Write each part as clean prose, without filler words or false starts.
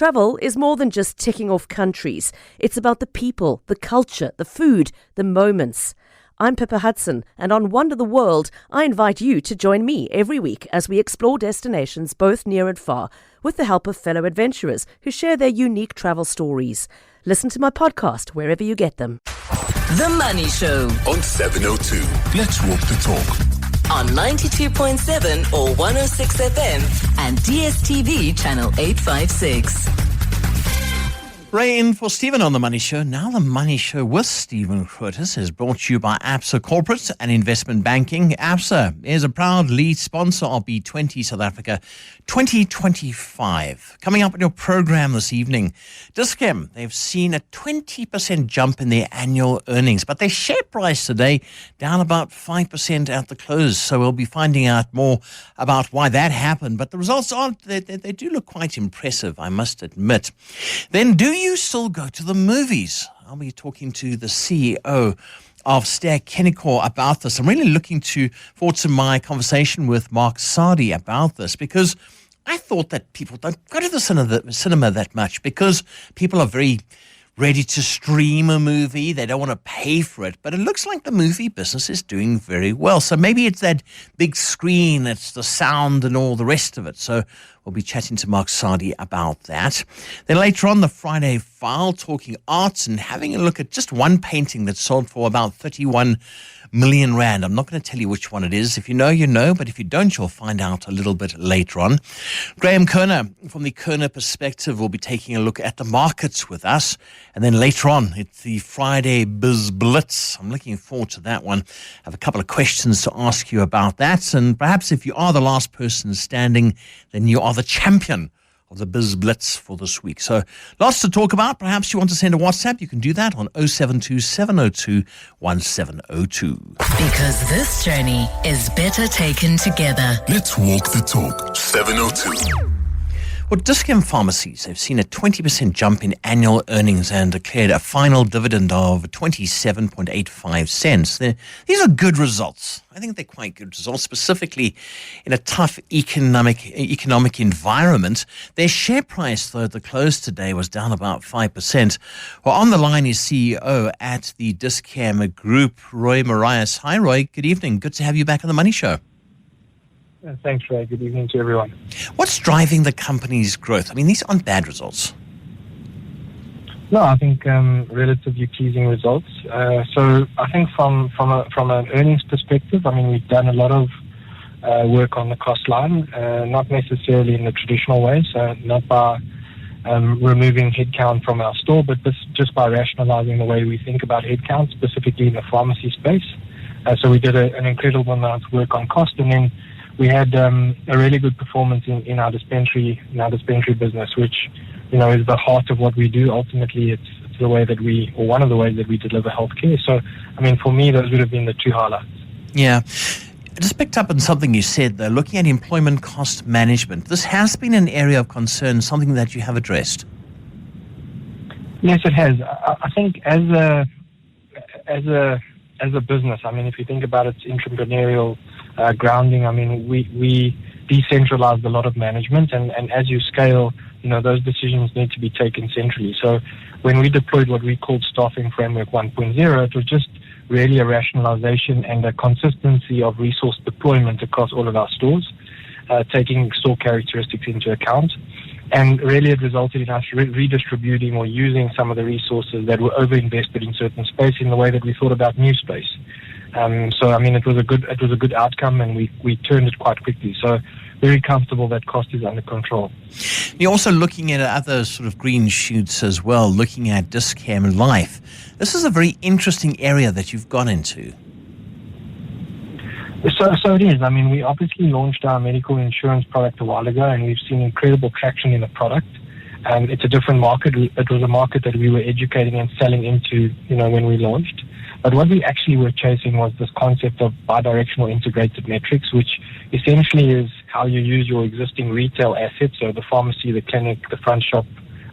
Travel is more than just ticking off countries. It's about the people, the culture, the food, the moments. I'm Pippa Hudson, and on Wonder the World, I invite you to join me every week as we explore destinations both near and far, with the help of fellow adventurers who share their unique travel stories. Listen to my podcast wherever you get them. The Money Show on 702. Let's walk the talk. On 92.7 or 106 FM and DSTV channel 856. Ray in for Stephen on The Money Show. Now The Money Show with Stephen Grootes is brought to you by ABSA Corporate and Investment Banking. ABSA is a proud lead sponsor of B20 South Africa 2025. Coming up in your program this evening, Dis-Chem, they've seen a 20% jump in their annual earnings, but their share price today down about 5% at the close. So we'll be finding out more about why that happened. But the results they do look quite impressive, I must admit. Then do you still go to the movies? I'll be talking to the CEO of Ster-Kinekor about this. I'm really looking forward to my conversation with Mark Sardi about this, because I thought that people don't go to the cinema that much because people are very ready to stream a movie. They don't want to pay for it. But it looks like the movie business is doing very well. So maybe it's that big screen, it's the sound and all the rest of it. So we'll be chatting to Mark Sardi about that. Then later on, the Friday File, talking arts and having a look at just one painting that sold for about 31 million rand. I'm not going to tell you which one it is. If you know, you know, but if you don't, you'll find out a little bit later on. Graham Kerner from the Kerner Perspective will be taking a look at the markets with us. And then later on, it's the Friday Biz Blitz. I'm looking forward to that one. I have a couple of questions to ask you about that. And perhaps if you are the last person standing, then you are the champion of the Biz Blitz for this week. So lots to talk about. Perhaps you want to send a WhatsApp. You can do that on 072 702 1702. Because this journey is better taken together. Let's walk the talk. 702. Well, Dis-Chem Pharmacies have seen a 20% jump in annual earnings and declared a final dividend of 27.85 cents. These are good results. I think they're quite good results, specifically in a tough economic environment. Their share price, though, at the close today was down about 5%. Well, on the line is CEO at the Dis-Chem Group, Roy Marias. Hi, Roy. Good evening. Good to have you back on The Money Show. Thanks, Ray. Good evening to everyone. What's driving the company's growth? I mean, these aren't bad results. No, I think relatively pleasing results. So I think from an earnings perspective, I mean, we've done a lot of work on the cost line, not necessarily in the traditional way, so not by removing headcount from our store, but just by rationalizing the way we think about headcount, specifically in the pharmacy space. So we did an incredible amount of work on cost, and then we had a really good performance in our dispensary business, which, you know, is the heart of what we do. Ultimately, it's the way that one of the ways that we deliver healthcare. So, I mean, for me, those would have been the two highlights. Yeah. I just picked up on something you said, though, looking at employment cost management. This has been an area of concern, something that you have addressed. Yes, it has. I think as a business, I mean, if you think about its entrepreneurial grounding, I mean, we decentralized a lot of management, and as you scale, you know, those decisions need to be taken centrally. So when we deployed what we called Staffing Framework 1.0, it was just really a rationalization and a consistency of resource deployment across all of our stores, taking store characteristics into account. And really it resulted in us redistributing or using some of the resources that were overinvested in certain space in the way that we thought about new space. So I mean, it was a good outcome, and we turned it quite quickly. So very comfortable that cost is under control. You're also looking at other sort of green shoots as well, looking at Dis-Chem Life. This is a very interesting area that you've gone into. So it is. I mean, we obviously launched our medical insurance product a while ago, and we've seen incredible traction in the product. It's a different market. It was a market that we were educating and selling into, you know, when we launched. But what we actually were chasing was this concept of bidirectional integrated metrics, which essentially is how you use your existing retail assets, so the pharmacy, the clinic, the front shop,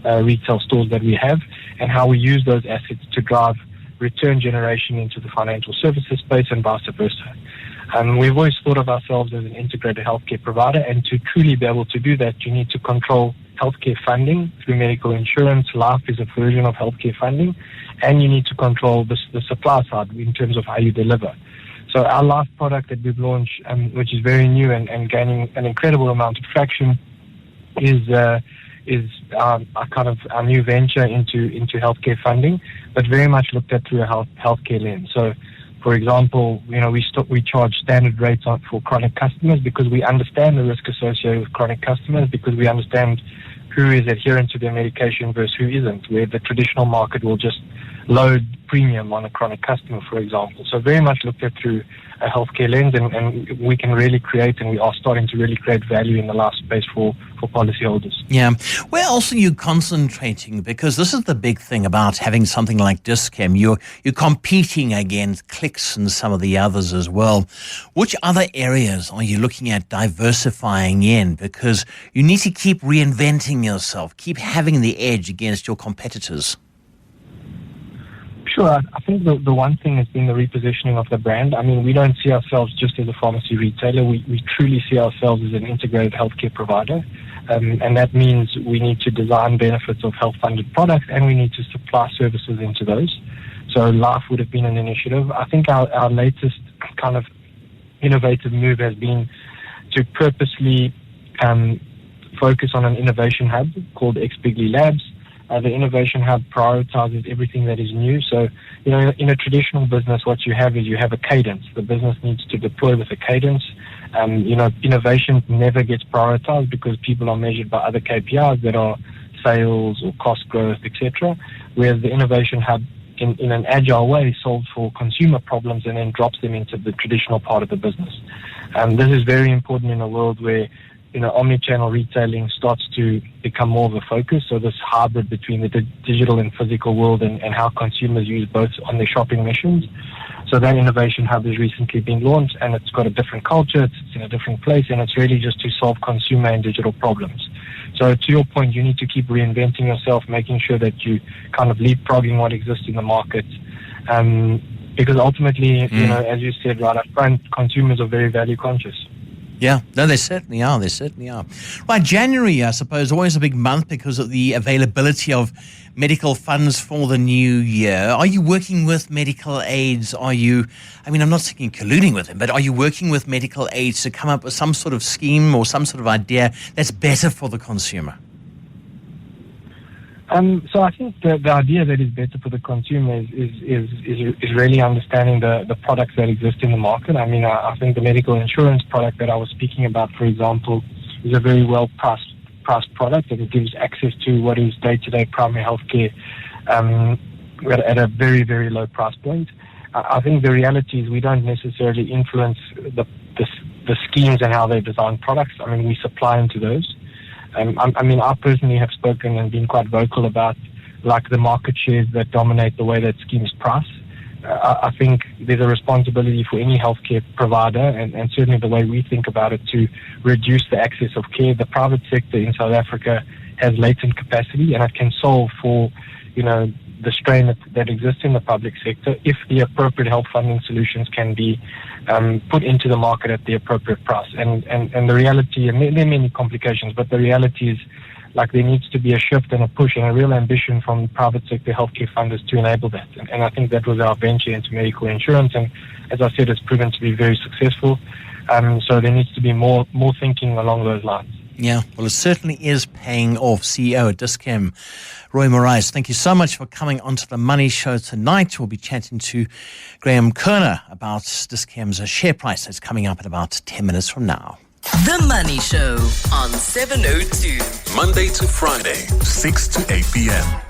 retail stores that we have, and how we use those assets to drive return generation into the financial services space and vice versa. We've always thought of ourselves as an integrated healthcare provider, and to truly be able to do that, you need to control healthcare funding through medical insurance. Life is a version of healthcare funding, and you need to control the supply side in terms of how you deliver. So our life product that we've launched, which is very new and gaining an incredible amount of traction, is our new venture into healthcare funding, but very much looked at through a healthcare lens. So, for example, we charge standard rates for chronic customers because we understand the risk associated with chronic customers, because we understand who is adherent to their medication versus who isn't, where the traditional market will just load premium on a chronic customer, for example. So very much looked at through a healthcare lens, and we can really create, and we are starting to really create value in the life space for policyholders. Yeah. Where else are you concentrating? Because this is the big thing about having something like Dis-Chem. You're competing against Clicks and some of the others as well. Which other areas are you looking at diversifying in? Because you need to keep reinventing yourself, keep having the edge against your competitors. Sure. I think the one thing has been the repositioning of the brand. I mean, we don't see ourselves just as a pharmacy retailer. We truly see ourselves as an integrated healthcare provider. And that means we need to design benefits of health-funded products, and we need to supply services into those. So Life would have been an initiative. I think our latest kind of innovative move has been to purposely focus on an innovation hub called X-Bigly Labs. The innovation hub prioritizes everything that is new. So, in a traditional business, what you have is you have a cadence. The business needs to deploy with a cadence. Innovation never gets prioritized because people are measured by other KPIs that are sales or cost growth, etc. Whereas the innovation hub, in an agile way, solves for consumer problems and then drops them into the traditional part of the business. This is very important in a world where omni-channel retailing starts to become more of a focus. So this hybrid between the digital and physical world and how consumers use both on their shopping missions. So that innovation hub has recently been launched, and it's got a different culture, it's in a different place, and it's really just to solve consumer and digital problems. So to your point, you need to keep reinventing yourself, making sure that you kind of leapfrogging what exists in the market. Because ultimately, as you said right up front, consumers are very value conscious. Yeah, no, they certainly are. Right, January, I suppose, always a big month because of the availability of medical funds for the new year. Are you working with medical aids? I'm not saying colluding with them, but are you working with medical aids to come up with some sort of scheme or some sort of idea that's better for the consumer? So I think the idea that is better for the consumer is really understanding the products that exist in the market. I mean, I think the medical insurance product that I was speaking about, for example, is a very well priced product, and it gives access to what is day-to-day primary healthcare at a very, very low price point. I think the reality is we don't necessarily influence the schemes and how they design products. I mean, we supply into those. I personally have spoken and been quite vocal about the market shares that dominate the way that schemes price. I think there's a responsibility for any healthcare provider, and certainly the way we think about it, to reduce the access of care. The private sector in South Africa has latent capacity, and it can solve for, the strain that exists in the public sector if the appropriate health funding solutions can be put into the market at the appropriate price. And the reality, and there are many complications, but the reality is there needs to be a shift and a push and a real ambition from private sector healthcare funders to enable that. And I think that was our venture into medical insurance, and as I said, it's proven to be very successful. So there needs to be more thinking along those lines. Yeah, well, it certainly is paying off. CEO at Dis-Chem, Roy Morais, thank you so much for coming onto the Money Show tonight. We'll be chatting to Graham Kerner about Dis-Chem's share price that's coming up in about 10 minutes from now. The Money Show on 702. Monday to Friday, 6 to 8 p.m.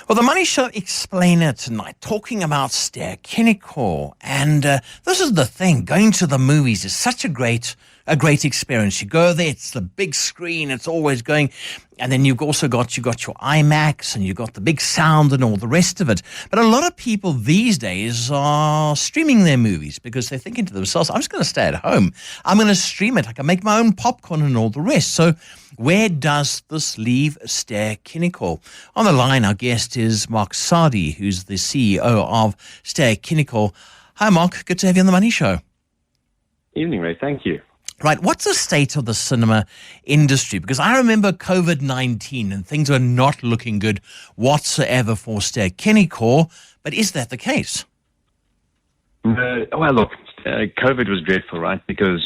Well, the Money Show explainer tonight, talking about Ster-Kinekor. And this is the thing, going to the movies is such a great experience. You go there, it's the big screen, it's always going. And then you've also got your IMAX, and you've got the big sound and all the rest of it. But a lot of people these days are streaming their movies because they're thinking to themselves, I'm just going to stay at home. I'm going to stream it. I can make my own popcorn and all the rest. So where does this leave Ster-Kinekor? On the line, our guest is Mark Sardi, who's the CEO of Ster-Kinekor. Hi, Mark. Good to have you on the Money Show. Evening, Ray. Thank you. Right, what's the state of the cinema industry? Because I remember COVID-19 and things were not looking good whatsoever for Ster-Kinekor, but is that the case? Well, look, COVID was dreadful, right? Because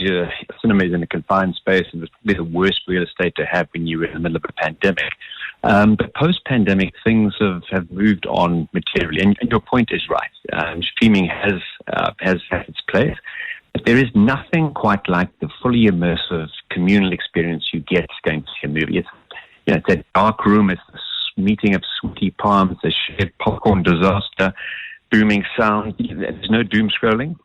cinema is in a confined space, and it's probably the worst real estate to have when you're in the middle of a pandemic. But post-pandemic, things have moved on materially, and your point is right. Streaming has had its place, but there is nothing quite like the fully immersive communal experience you get going to see a movie. It's that dark room, it's this meeting of sweaty palms, the shared popcorn disaster, booming sound. There's no doom scrolling.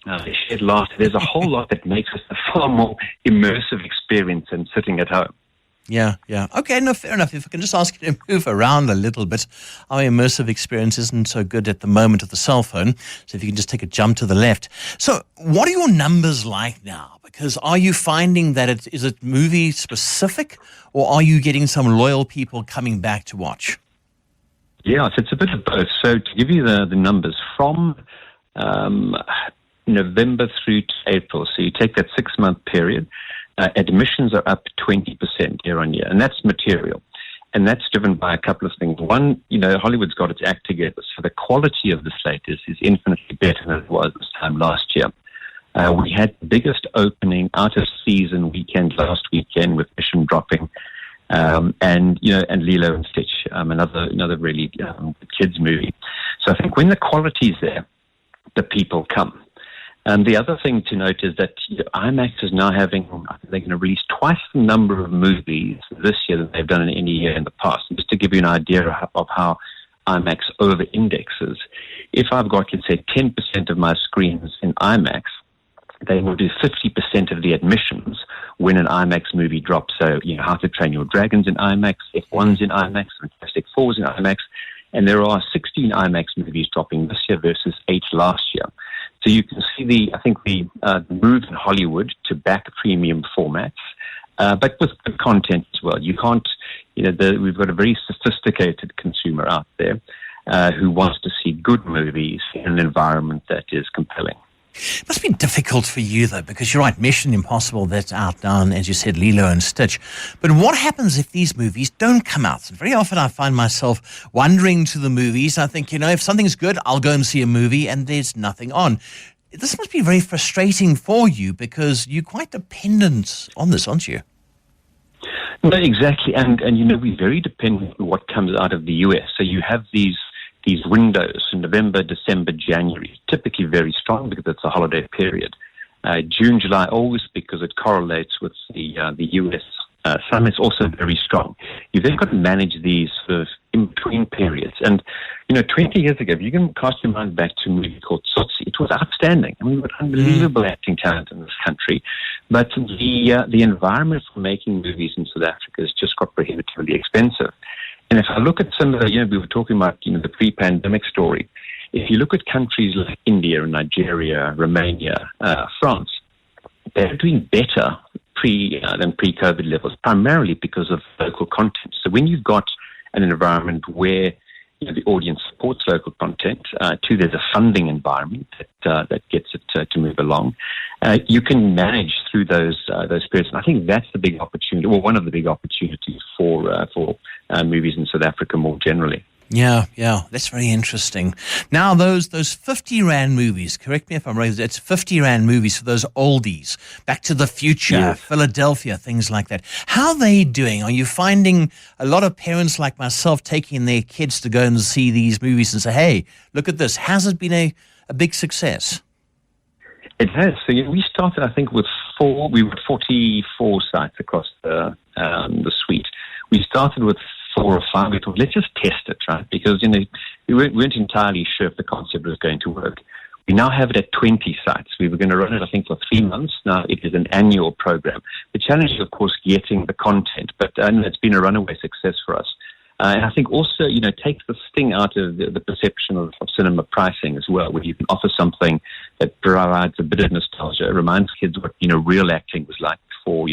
The shared laughter. There's a whole lot that makes it a far more immersive experience than sitting at home. Yeah. Okay, no, fair enough. If I can just ask you to move around a little bit. Our immersive experience isn't so good at the moment with the cell phone, so if you can just take a jump to the left. So what are your numbers like now? Because are you finding that is it movie specific, or are you getting some loyal people coming back to watch? Yeah, so it's a bit of both. So to give you the numbers, from November through to April, so you take that 6-month period, admissions are up 20% year on year, and that's material. And that's driven by a couple of things. One, Hollywood's got its act together, so the quality of the slate is infinitely better than it was this time last year. We had the biggest opening out of season weekend last weekend with Mission dropping, and Lilo and Stitch, another really kids movie. So I think when the quality's there, the people come. And the other thing to note is that IMAX is now they're going to release twice the number of movies this year than they've done in any year in the past. And just to give you an idea of how IMAX over-indexes, if I've got, let's say, 10% of my screens in IMAX, they will do 50% of the admissions when an IMAX movie drops. So, How to Train Your Dragons in IMAX, F1's in IMAX, Fantastic Four's in IMAX, and there are 16 IMAX movies dropping this year versus 8 last year. So you can see the move in Hollywood to back premium formats, but with good content as well. You can't, we've got a very sophisticated consumer out there who wants to see good movies in an environment that is compelling. It must be difficult for you, though, because you're right, Mission Impossible, that's out now, and as you said, Lilo and Stitch. But what happens if these movies don't come out? Very often I find myself wandering to the movies. I think, if something's good, I'll go and see a movie, and there's nothing on. This must be very frustrating for you because you're quite dependent on this, aren't you? No, exactly. And we're very dependent on what comes out of the US. So you have these windows in November, December, January, typically very strong because it's a holiday period. June, July, August, because it correlates with the US summer, it's also very strong. You've then got to manage these sort of in-between periods. And, 20 years ago, if you can cast your mind back to a movie called Tsotsi, it was outstanding. I mean, we've got unbelievable acting talent in this country. But the environment for making movies in South Africa has just got prohibitively expensive. And if I look at some of the, we were talking about, the pre-pandemic story. If you look at countries like India, Nigeria, Romania, France, they're doing better than pre-COVID levels, primarily because of local content. So when you've got an environment where the audience supports local content, too, there's a funding environment that gets it to move along. You can manage through those periods, and I think that's the big opportunity, or one of the big opportunities for movies in South Africa more generally. Yeah, that's very interesting. Now, those 50 Rand movies, correct me if I'm wrong, it's 50 Rand movies for those oldies, Back to the Future, yes. Philadelphia, things like that. How are they doing? Are you finding a lot of parents like myself taking their kids to go and see these movies and say, hey, look at this? Has it been a big success? It has. So we started, I think, with 44 sites across the suite. We started with 4 or 5. We thought, let's just test it, right? Because, we weren't entirely sure if the concept was going to work. We now have it at 20 sites. We were going to run it, I think, for 3 months. Now it is an annual program. The challenge is, of course, getting the content, but it's been a runaway success for us. And I think also, takes the sting out of the perception of cinema pricing as well, where you can offer something that provides a bit of nostalgia. It reminds kids what, real acting was like before,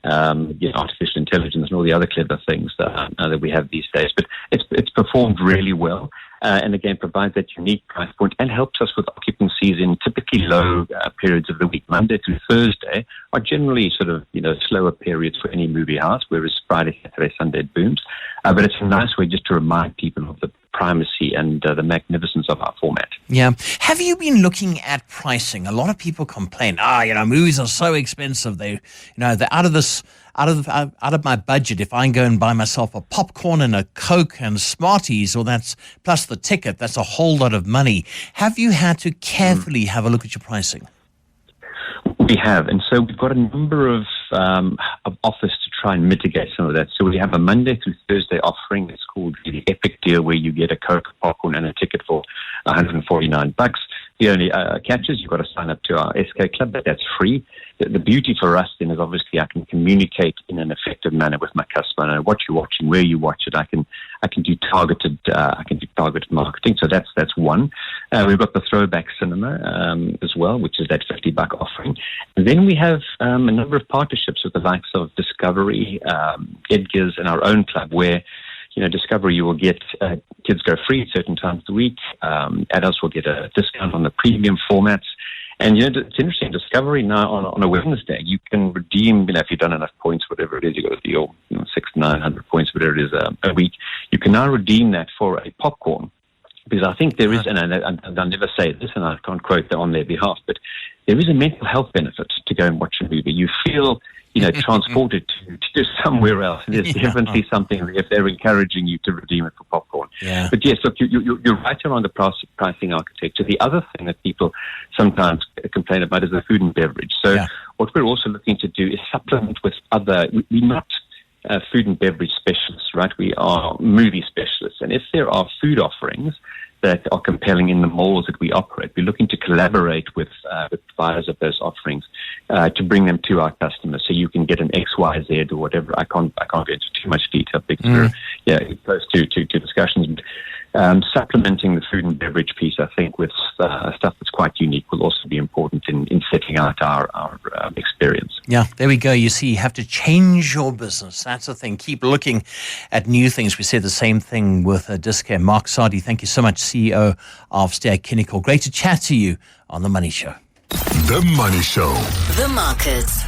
artificial intelligence and all the other clever things that we have these days. But it's performed really well. and again provides that unique price point and helps us with occupancies in typically low periods of the week. Monday through Thursday are generally sort of slower periods for any movie house, whereas Friday, Saturday, Sunday it booms. But it's a nice way just to remind people of the primacy and the magnificence of our format. Yeah. Have you been looking at pricing? A lot of people complain, movies are so expensive. They're out of my budget. If I go and buy myself a popcorn and a Coke and Smarties, or that's plus the ticket, that's a whole lot of money. Have you had to carefully have a look at your pricing? We have, and so we've got a number of offers to try and mitigate some of that. So we have a Monday through Thursday offering. It's called the Epic Deal, where you get a Coke, popcorn, and a ticket for $149. The only catch is you've got to sign up to our SK Club, but that's free. The beauty for us then is obviously I can communicate in an effective manner with my customer. I know what you're watching, where you watch it. I can do targeted marketing. So that's one. We've got the Throwback Cinema as well, which is that $50 offering. And then we have a number of partnerships with the likes of Discovery, Edgar's, and our own club, where Discovery, you will get kids go free at certain times of the week. Adults will get a discount on the premium formats. And, it's interesting. Discovery now on a Wednesday, you can redeem, if you've done enough points, whatever it is, you've got to deal 600 to 900 points, whatever it is, a week. You can now redeem that for a popcorn. Because I think there is, and I'll never say this, and I can't quote that on their behalf, but there is a mental health benefit to go and watch a movie. You feel, transported to somewhere else. There's definitely something if they're encouraging you to redeem it for popcorn. Yeah. But yes, look, you're right around the pricing architecture. The other thing that people sometimes complain about is the food and beverage. So what we're also looking to do is supplement with other. We're not food and beverage specialists, right? We are movie specialists. And if there are food offerings that are compelling in the malls that we operate, we're looking to collaborate with providers of those offerings to bring them to our customers. So you can get an X, Y, Z or whatever. I can't go into too much detail because we're close to discussions. Supplementing the food and beverage piece, I think, with stuff that's quite unique will also be important in setting out our experience. Yeah, there we go. You see, you have to change your business. That's the thing. Keep looking at new things. We said the same thing with Discare. Mark Sardi, thank you so much, CEO of Ster-Kinekor. Great to chat to you on The Money Show. The Money Show. The Markets.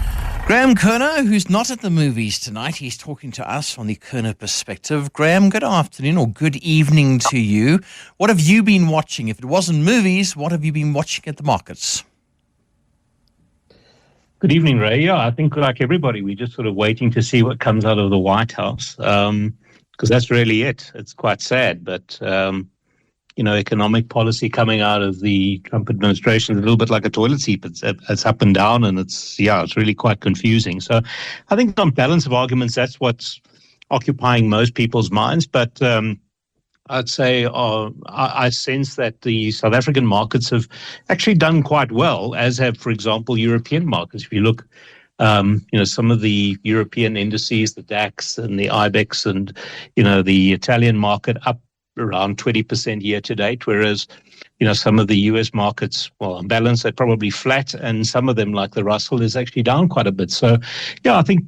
Graham Kerner, who's not at the movies tonight, he's talking to us on the Kerner Perspective. Graham, good afternoon or good evening to you. What have you been watching? If it wasn't movies, what have you been watching at the markets? Good evening, Ray. Yeah, I think like everybody, we're just sort of waiting to see what comes out of the White House because that's really it. It's quite sad, but economic policy coming out of the Trump administration is a little bit like a toilet seat. It's up and down, and it's really quite confusing. So I think on balance of arguments, that's what's occupying most people's minds. But I'd say I sense that the South African markets have actually done quite well, as have, for example, European markets. If you look, some of the European indices, the DAX and the IBEX and, the Italian market up around 20% year to date, whereas, some of the US markets, well, on balance, they're probably flat, and some of them, like the Russell, is actually down quite a bit. So, I think,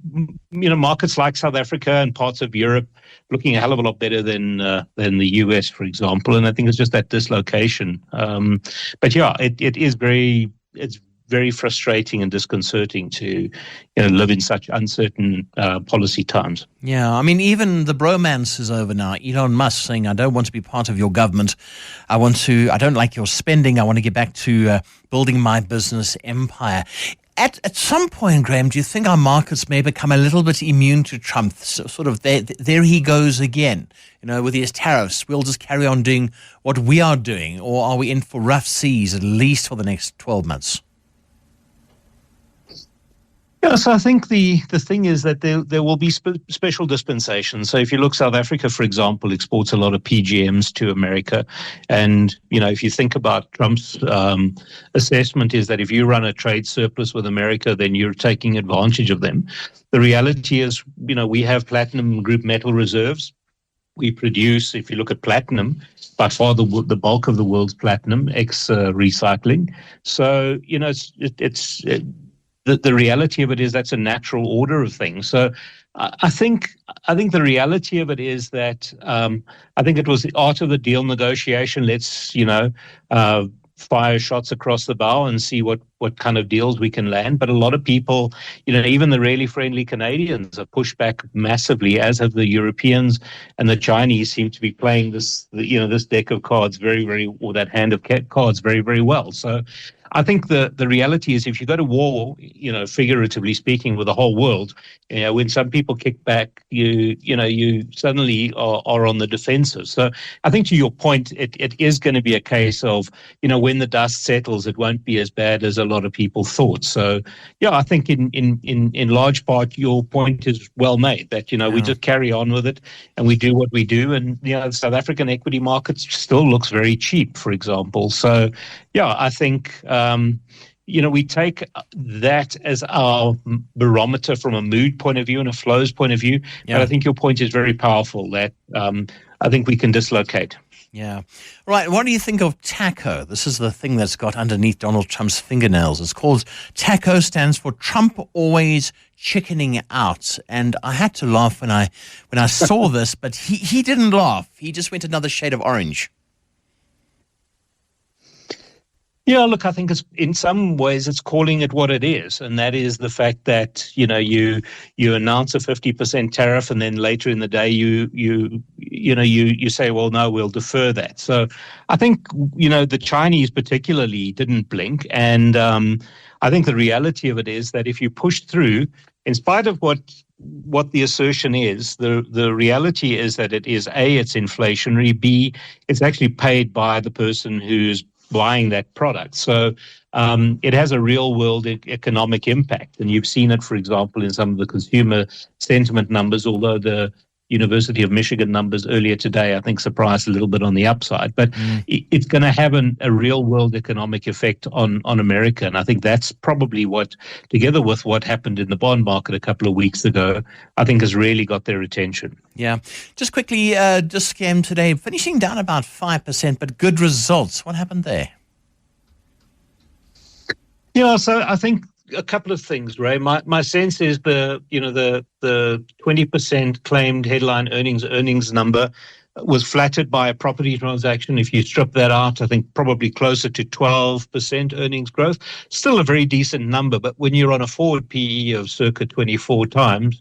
markets like South Africa and parts of Europe looking a hell of a lot better than the US, for example. And I think it's just that dislocation. But it is very frustrating and disconcerting to live in such uncertain policy times. Yeah, I mean, even the bromance is over now. Elon Musk saying, I don't want to be part of your government. I don't like your spending. I want to get back to building my business empire. At some point, Graham, do you think our markets may become a little bit immune to Trump? So, sort of there he goes again, with his tariffs. We'll just carry on doing what we are doing, or are we in for rough seas at least for the next 12 months? Yeah, so I think the thing is that there will be special dispensations. So if you look, South Africa, for example, exports a lot of PGMs to America. And, if you think about Trump's assessment is that if you run a trade surplus with America, then you're taking advantage of them. The reality is, we have platinum group metal reserves. We produce, if you look at platinum, by far the bulk of the world's platinum, recycling. So, The reality of it is that's a natural order of things. So I think the reality of it is that I think it was the art of the deal negotiation. Let's fire shots across the bow and see what kind of deals we can land. But a lot of people, even the really friendly Canadians have pushed back massively, as have the Europeans, and the Chinese seem to be playing this deck of cards or that hand of cards very, very well. So I think the reality is, if you go to war, figuratively speaking, with the whole world, when some people kick back, you suddenly are on the defensive. So I think, to your point, it is going to be a case of, when the dust settles, it won't be as bad as a lot of people thought. So, yeah, I think in large part, your point is well made, that, we just carry on with it and we do what we do. And, the South African equity market still looks very cheap, for example. So, yeah, I think, we take that as our barometer from a mood point of view and a flows point of view. Yeah. But I think your point is very powerful, that I think we can dislocate. Yeah. Right. What do you think of TACO? This is the thing that's got underneath Donald Trump's fingernails. It's called TACO, stands for Trump Always Chickening Out. And I had to laugh when I saw this, but he didn't laugh. He just went another shade of orange. Yeah, look, I think in some ways it's calling it what it is, and that is the fact that you announce a 50% tariff, and then later in the day you say, well, no, we'll defer that. So I think the Chinese particularly didn't blink, and I think the reality of it is that if you push through, in spite of what the assertion is, the reality is that it is A, it's inflationary, B, it's actually paid by the person who's buying that product. So it has a real world economic impact. And you've seen it, for example, in some of the consumer sentiment numbers, although the University of Michigan numbers earlier today, I think, surprised a little bit on the upside. But it's going to have a real world economic effect on America. And I think that's probably what, together with what happened in the bond market a couple of weeks ago, I think has really got their attention. Yeah. Just quickly, Dis-Chem today, finishing down about 5%, but good results. What happened there? Yeah, so I think a couple of things, Ray. My sense is the 20% claimed headline earnings number was flattered by a property transaction. If you strip that out, I think probably closer to 12% earnings growth. Still a very decent number, but when you're on a forward PE of circa 24 times,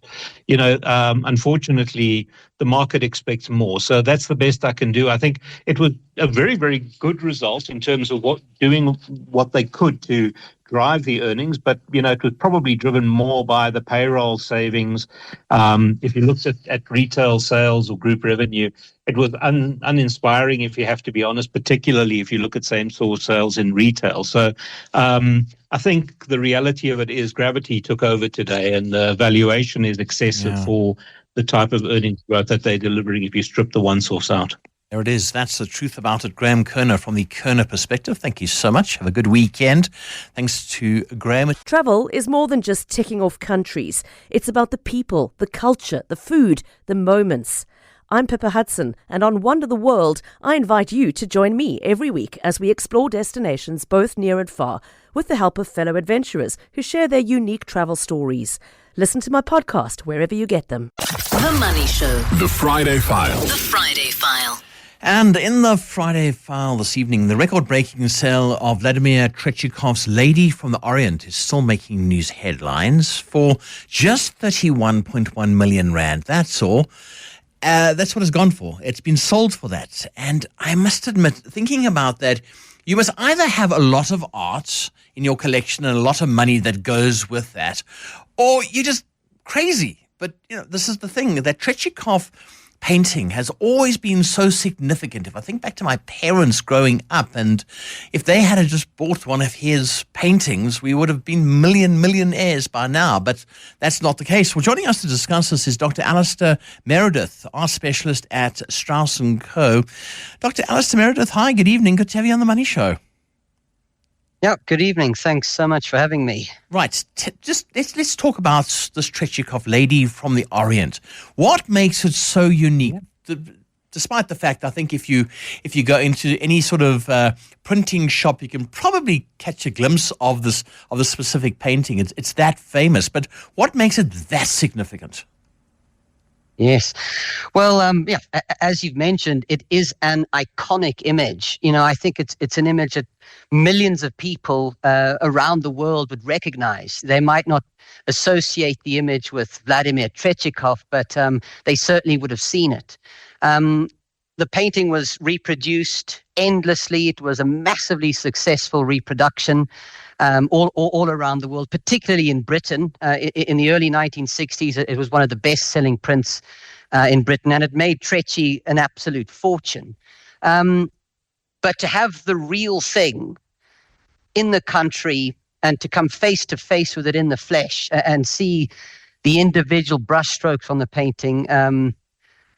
unfortunately, the market expects more. So that's the best I can do. I think it was a very, very good result in terms of doing what they could to drive the earnings, but it was probably driven more by the payroll savings. If you looked at retail sales or group revenue, it was uninspiring, if you have to be honest, particularly if you look at same-store sales in retail. So I think the reality of it is gravity took over today, and the valuation is excessive for the type of earnings growth that they're delivering if you strip the one source out. There it is. That's the truth about it. Graham Kerner from the Kerner perspective. Thank you so much. Have a good weekend. Thanks to Graham. Travel is more than just ticking off countries. It's about the people, the culture, the food, the moments. I'm Pippa Hudson, and on Wonder the World, I invite you to join me every week as we explore destinations both near and far, with the help of fellow adventurers who share their unique travel stories. Listen to my podcast wherever you get them. The Money Show. The Friday File. The Friday File. And in the Friday File this evening, the record-breaking sale of Vladimir Tretchikoff's Lady from the Orient is still making news headlines for just 31.1 million rand. That's all. That's what it's gone for. It's been sold for that. And I must admit, thinking about that, you must either have a lot of art in your collection and a lot of money that goes with that, or you're just crazy. But, this is the thing, that Tretchikoff painting has always been so significant. If I think back to my parents growing up, and if they had just bought one of his paintings, we would have been millionaires by now, but that's not the case. Well, joining us to discuss this is Dr Alastair Meredith, art specialist at Strauss Co. Dr Alastair Meredith, hi, good evening. Good to have you on the Money Show. Yeah, good evening. Thanks so much for having me. Right. Just let's talk about this Tretchikoff Lady from the Orient. What makes it so unique? Yeah. Despite the fact, I think if you go into any sort of printing shop, you can probably catch a glimpse of the specific painting. It's that famous. But what makes it that significant? Yes. Well, as you've mentioned, it is an iconic image. I think it's an image that millions of people around the world would recognize. They might not associate the image with Vladimir Tretchikoff, but they certainly would have seen it. The painting was reproduced endlessly. It was a massively successful reproduction all around the world, particularly in Britain. In the early 1960s, it was one of the best-selling prints in Britain, and it made Tretchi an absolute fortune. But to have the real thing in the country and to come face to face with it in the flesh and see the individual brushstrokes on the painting,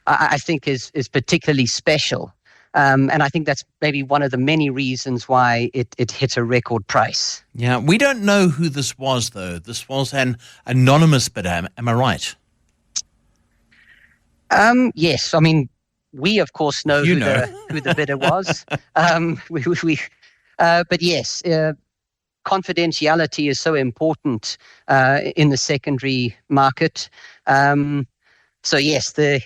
I think is particularly special. And I think that's maybe one of the many reasons why it hit a record price. Yeah, we don't know who this was, though. This was an anonymous bidder. Am I right? Yes. I mean, we, of course, know who the bidder was. But yes, confidentiality is so important in the secondary market. So, yes, the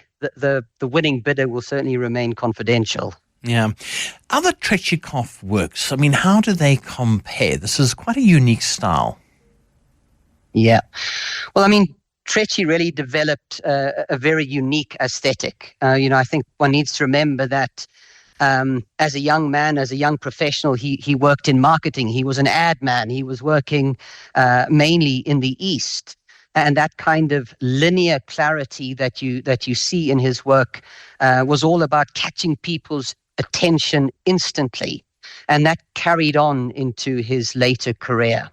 winning bidder will certainly remain confidential. Yeah. Other Tretchikoff works, I mean, how do they compare? This is quite a unique style. Yeah. Well, I mean, Tretchi really developed a very unique aesthetic. I think one needs to remember that as a young man, as a young professional, he worked in marketing. He was an ad man. He was working mainly in the East. And that kind of linear clarity that you see in his work was all about catching people's attention instantly. And that carried on into his later career.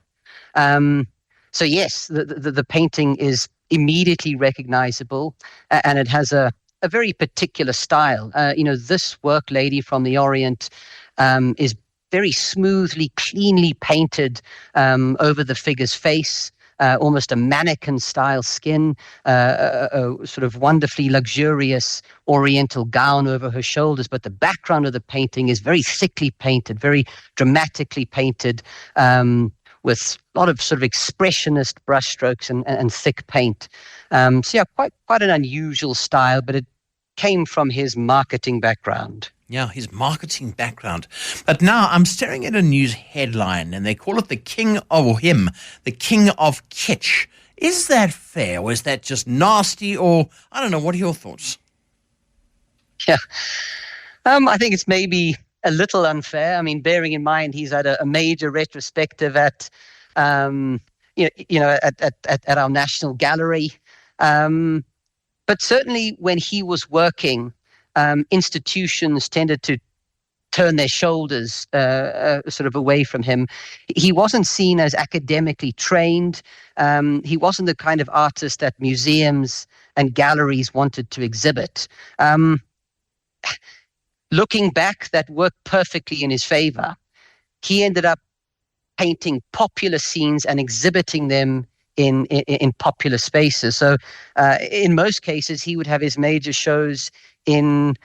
So yes, the painting is immediately recognizable, and it has a very particular style. This work, Lady from the Orient, is very smoothly, cleanly painted over the figure's face. Almost a mannequin-style skin, a sort of wonderfully luxurious oriental gown over her shoulders. But the background of the painting is very thickly painted, very dramatically painted, with a lot of sort of expressionist brushstrokes and thick paint. So yeah, quite an unusual style, but it came from his marketing background. Yeah, his marketing background. But now I'm staring at a news headline, and they call it the king of kitsch. Is that fair, or is that just nasty, or I don't know, what are your thoughts? Yeah, I think it's maybe a little unfair. I mean, bearing in mind he's at a major retrospective at our National Gallery. But certainly when he was working, institutions tended to turn their shoulders sort of away from him. He wasn't seen as academically trained. He wasn't the kind of artist that museums and galleries wanted to exhibit. Looking back, that worked perfectly in his favor. He ended up painting popular scenes and exhibiting them in popular spaces. So in most cases, he would have his major shows in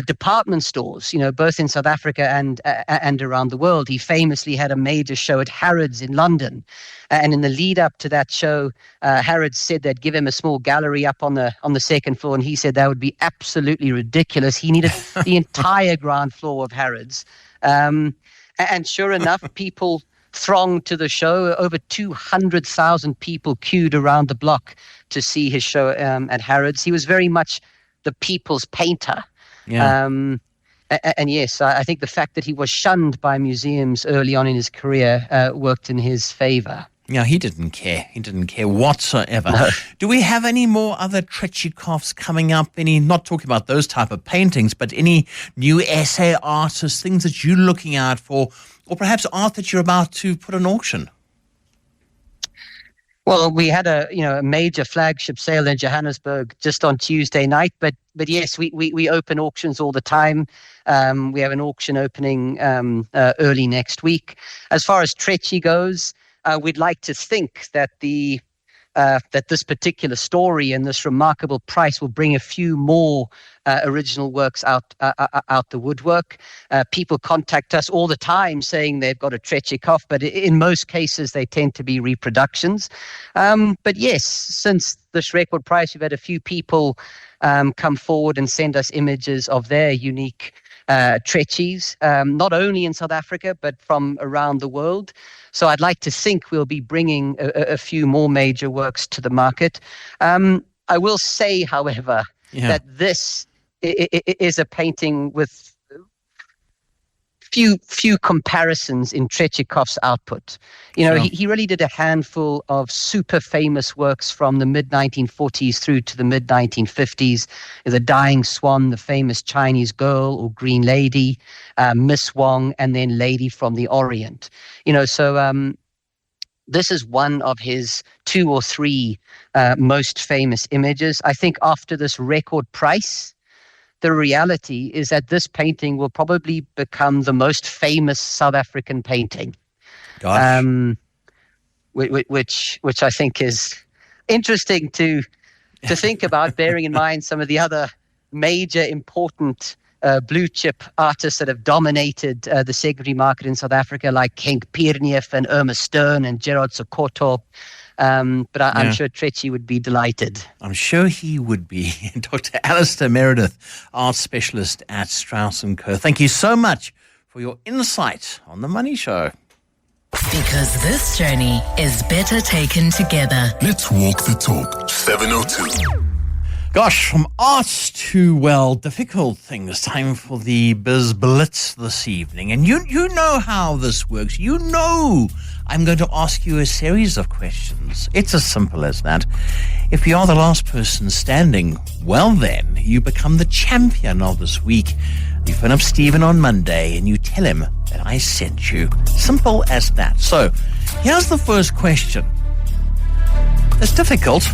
department stores, both in South Africa and around the world. He famously had a major show at Harrods in London. And in the lead up to that show, Harrods said they'd give him a small gallery up on the second floor. And he said that would be absolutely ridiculous. He needed the entire ground floor of Harrods. And sure enough, people thronged to the show. Over 200,000 people queued around the block to see his show at Harrods. He was very much the people's painter. Yeah. And yes, I think the fact that he was shunned by museums early on in his career worked in his favor. Yeah, he didn't care. He didn't care whatsoever. No. Do we have any more other Tretchikoffs coming up? Not talking about those type of paintings, but any new essay artists, things that you're looking out for, or perhaps art that you're about to put on auction? Well, we had a major flagship sale in Johannesburg just on Tuesday night, but yes, we open auctions all the time. We have an auction opening early next week. As far as Tretchi goes, we'd like to think that the that this particular story and this remarkable price will bring a few more original works out the woodwork. People contact us all the time saying they've got a Tretchikoff, but in most cases they tend to be reproductions. But yes, since this record price, we've had a few people come forward and send us images of their unique Tretchies, not only in South Africa, but from around the world. So I'd like to think we'll be bringing a few more major works to the market. I will say, however, that this is a painting with few comparisons in Tretchikoff's output. He really did a handful of super famous works from the mid-1940s through to the mid-1950s. The Dying Swan, the famous Chinese Girl or Green Lady, Miss Wong, and then Lady from the Orient. So this is one of his 2 or 3 most famous images. I think after this record price, the reality is that this painting will probably become the most famous South African painting, which I think is interesting to think about, bearing in mind some of the other major important blue chip artists that have dominated the secondary market in South Africa, like Henk Pierneef and Irma Stern and Gerard Sokoto. But I'm sure Tretchie would be delighted. I'm sure he would be. Dr. Alastair Meredith, art specialist at Strauss Co. Thank you so much for your insight on The Money Show. Because this journey is better taken together. Let's walk the talk. 702. Gosh, from art to, difficult things. Time for the Biz Blitz this evening. And you know how this works. You know I'm going to ask you a series of questions. It's as simple as that. If you are the last person standing, well then, you become the champion of this week. You phone up Stephen on Monday and you tell him that I sent you. Simple as that. So, here's the first question. It's difficult.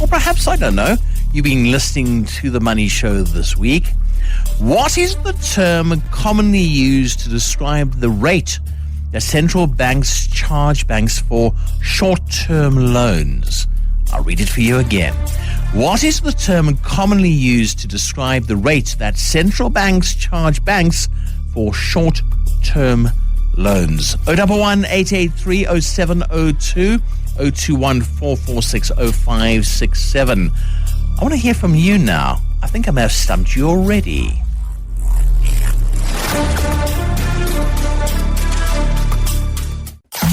Or perhaps, I don't know, you've been listening to The Money Show this week. What is the term commonly used to describe the rate that central banks charge banks for short-term loans? I'll read it for you again. What is the term commonly used to describe the rate that central banks charge banks for short-term loans? 011-883-0702, 021-446-0567. I want to hear from you now. I think I may have stumped you already.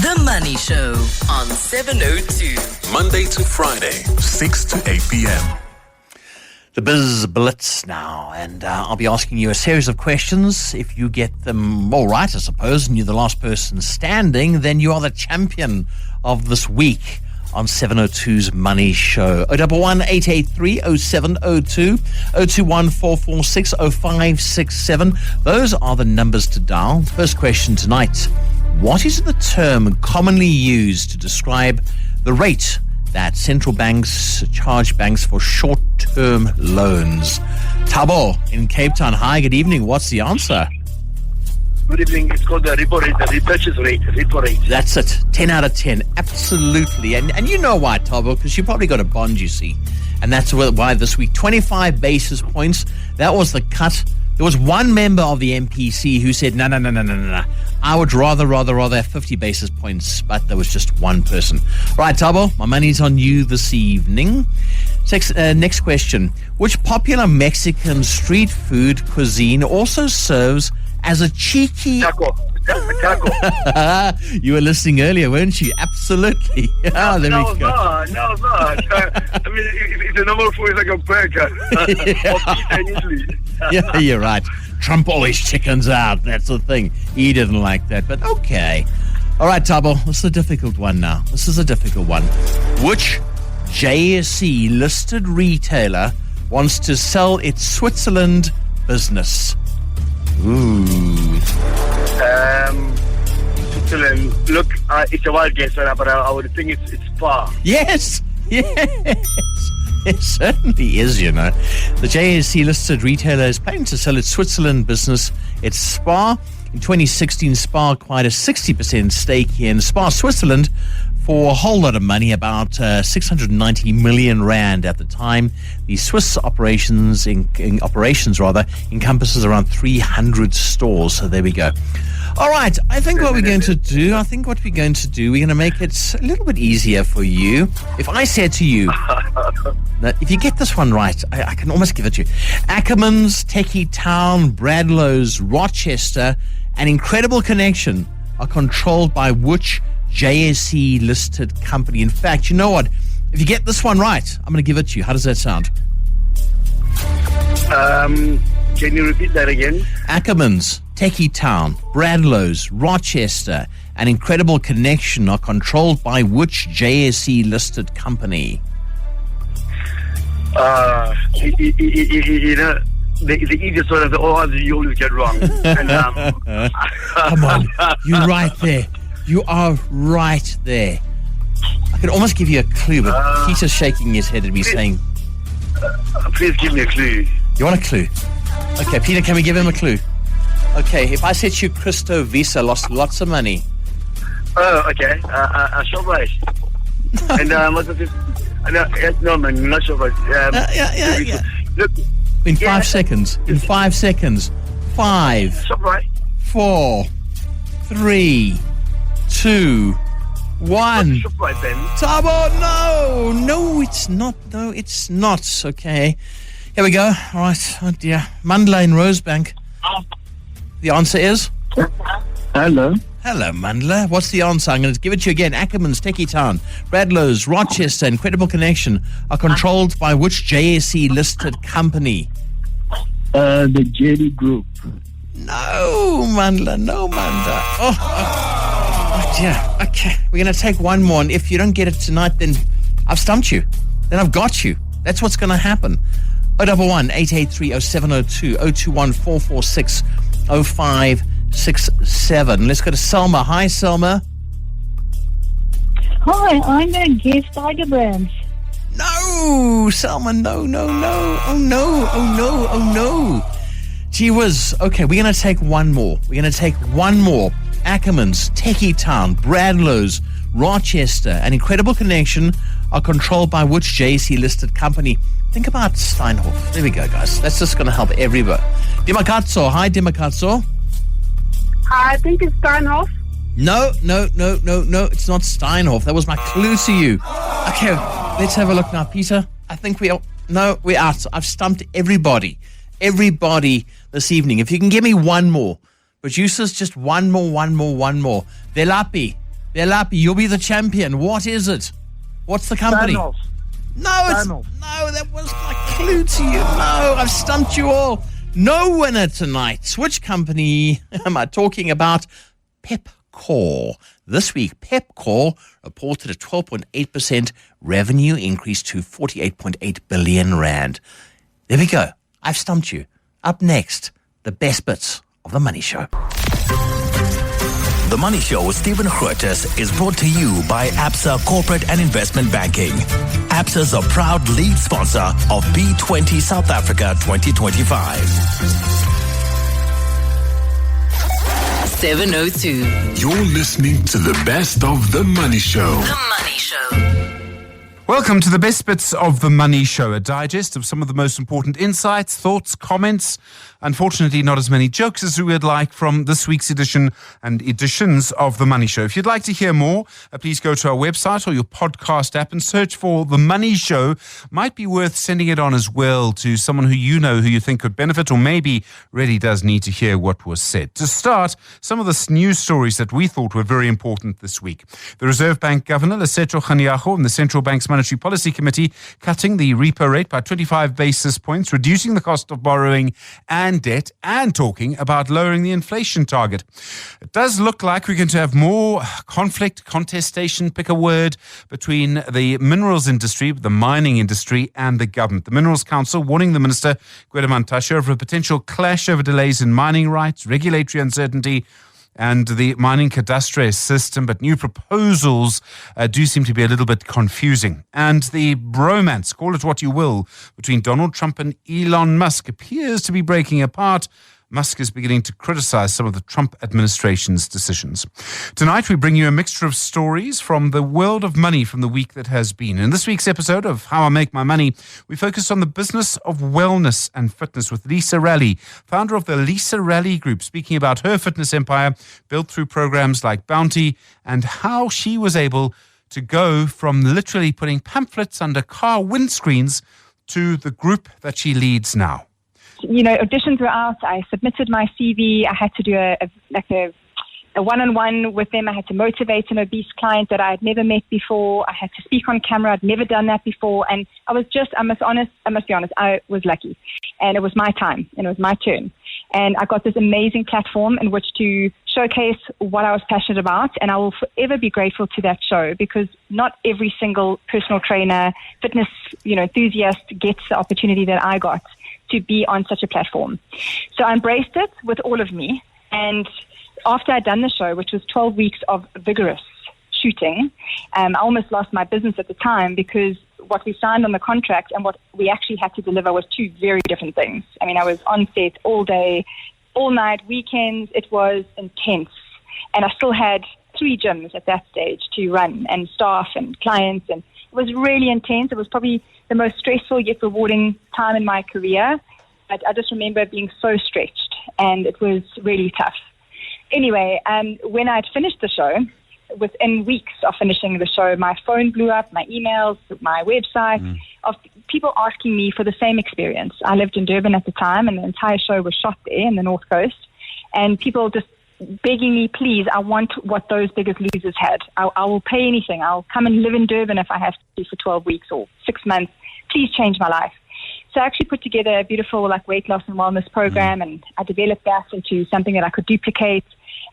The Money Show on 702. Monday to Friday, 6 to 8 p.m. The Biz Blitz now, and I'll be asking you a series of questions. If you get them all right, I suppose, and you're the last person standing, then you are the champion of this week on 702's Money Show. 011-883-0702, 021-446-0567. Those are the numbers to dial. First question tonight. What is the term commonly used to describe the rate that central banks charge banks for short-term loans? Thabo in Cape Town. Hi, good evening. What's the answer? Good evening. It's called the repo rate, the repurchase rate, repo rate. That's it. 10 out of 10. Absolutely. And you know why, Thabo, because you probably got a bond, you see. And that's why this week, 25 basis points. That was the cut. There was one member of the MPC who said, no. I would rather have 50 basis points, but there was just one person. Right, Thabo, my money's on you this evening. Next question. Which popular Mexican street food cuisine also serves as a cheeky... Taco. You were listening earlier, weren't you? Absolutely. There we go. No. I mean, it's a normal food, like a burger. Or pizza in Italy. Yeah, you're right. Trump always chickens out. That's the thing. He didn't like that, but okay. All right, Thabo, this is a difficult one now. Which JSE listed retailer wants to sell its Switzerland business? Ooh. Switzerland. Look, it's a wild guess, but I would think it's Spar. Yes. It certainly is, you know. The JSE listed retailer is planning to sell its Switzerland business. It's Spar. In 2016, Spar acquired a 60% stake in Spar Switzerland for a whole lot of money, about 690 million rand at the time. The Swiss operations encompasses around 300 stores. So there we go. All right, I think what we're going to do, we're going to make it a little bit easier for you. If I said to you, that if you get this one right, I can almost give it to you. Ackermans, Techie Town, Bradlow's, Rochester, an Incredible Connection are controlled by which JSE listed company? In fact, you know what? If you get this one right, I'm going to give it to you. How does that sound? Can you repeat that again? Ackermans, Techie Town, Bradlow's, Rochester, an Incredible Connection are controlled by which JSE listed company? You know, the easiest one of the all answers you always get wrong. And, Come on, you're right there. You are right there. I could almost give you a clue, but Peter's shaking his head at me saying... Please give me a clue. You want a clue? Okay, Peter, can we give him a clue? Okay, if I said to you Christo Visa lost lots of money. Oh, okay. ShopRite. And what's the... No, man, not ShopRite. Yeah. Look, in 5 seconds. In 5 seconds. 5, ShopRite. 4, 3, 2, 1. ShopRite then. Tabo, no, it's not. No, it's not. Okay, here we go. All right. Oh dear, Mandla in Rosebank. The answer is. Hello. Hello, Mandla. What's the answer? I'm going to give it to you again. Ackermans, Techie Town, Bradlow's, Rochester, Incredible Connection are controlled by which JSE listed company? The Jelly Group. No, Mandla. Oh, dear. Okay, we're going to take one more, and if you don't get it tonight, then I've stumped you. Then I've got you. That's what's going to happen. 011-883-0702, 021-446-0567. Let's go to Selma. Hi, Selma. Hi, I'm going to guess Tiger Brands. No, Selma, no. Oh, no. Gee whiz. Okay, we're going to take one more. Ackermans, Techie Town, Bradlow's, Rochester, an Incredible Connection are controlled by which JSE listed company? Think about Steinhoff. There we go, guys. That's just going to help everybody. Dimakatso. Hi, Dimakatso. I think it's Steinhoff. No. It's not Steinhoff. That was my clue to you. Okay, let's have a look now, Peter. I think we're out. I've stumped everybody this evening. If you can give me one more. Producers, just one more. Velapi, you'll be the champion. What is it? What's the company? Steinhoff. No, that was my clue to you. No, I've stumped you all. No winner tonight. Which company am I talking about? Pepkor. This week, Pepkor reported a 12.8% revenue increase to 48.8 billion rand. There we go. I've stumped you. Up next, the best bits of The Money Show. The Money Show with Stephen Grootes is brought to you by Absa Corporate and Investment Banking. Absa is a proud lead sponsor of B20 South Africa 2025. 702. You're listening to the best of The Money Show. The Money Show. Welcome to the best bits of The Money Show, a digest of some of the most important insights, thoughts, comments. Unfortunately, not as many jokes as we would like from this week's edition and editions of The Money Show. If you'd like to hear more, please go to our website or your podcast app and search for The Money Show. Might be worth sending it on as well to someone who you know who you think could benefit or maybe really does need to hear what was said. To start, some of the news stories that we thought were very important this week. The Reserve Bank Governor, Lesetso Kganyago, and the Central Bank's Monetary Policy Committee cutting the repo rate by 25 basis points, reducing the cost of borrowing and debt, and talking about lowering the inflation target. It does look like we're going to have more conflict, contestation, pick a word, between the minerals industry, the mining industry, and the government. The Minerals Council warning the Minister, Gwede Mantashe, over a potential clash over delays in mining rights, regulatory uncertainty, and the mining cadastre system, but new proposals do seem to be a little bit confusing. And the bromance, call it what you will, between Donald Trump and Elon Musk appears to be breaking apart. Musk is beginning to criticize some of the Trump administration's decisions. Tonight, we bring you a mixture of stories from the world of money from the week that has been. In this week's episode of How I Make My Money, we focus on the business of wellness and fitness with Lisa Raleigh, founder of the Lisa Raleigh Group, speaking about her fitness empire built through programs like Bounty and how she was able to go from literally putting pamphlets under car windscreens to the group that she leads now. Auditions were out. I submitted my CV. I had to do a one-on-one with them. I had to motivate an obese client that I had never met before. I had to speak on camera. I'd never done that before. And I must be honest, I was lucky. And it was my time and it was my turn. And I got this amazing platform in which to showcase what I was passionate about. And I will forever be grateful to that show because not every single personal trainer, fitness, enthusiast gets the opportunity that I got to be on such a platform. So I embraced it with all of me. And after I'd done the show, which was 12 weeks of vigorous shooting, I almost lost my business at the time because what we signed on the contract and what we actually had to deliver was two very different things. I mean, I was on set all day, all night, weekends. It was intense. And I still had 3 gyms at that stage to run and staff and clients. And it was really intense. It was probably the most stressful yet rewarding time in my career. I just remember being so stretched and it was really tough. Anyway, when I'd finished the show, within weeks of finishing the show, my phone blew up, my emails, my website, of people asking me for the same experience. I lived in Durban at the time, and the entire show was shot there in the North Coast. And people just begging me, please, I want what those Biggest Losers had. I will pay anything. I'll come and live in Durban if I have to for 12 weeks or 6 months. Please change my life. So I actually put together a beautiful weight loss and wellness program, and I developed that into something that I could duplicate.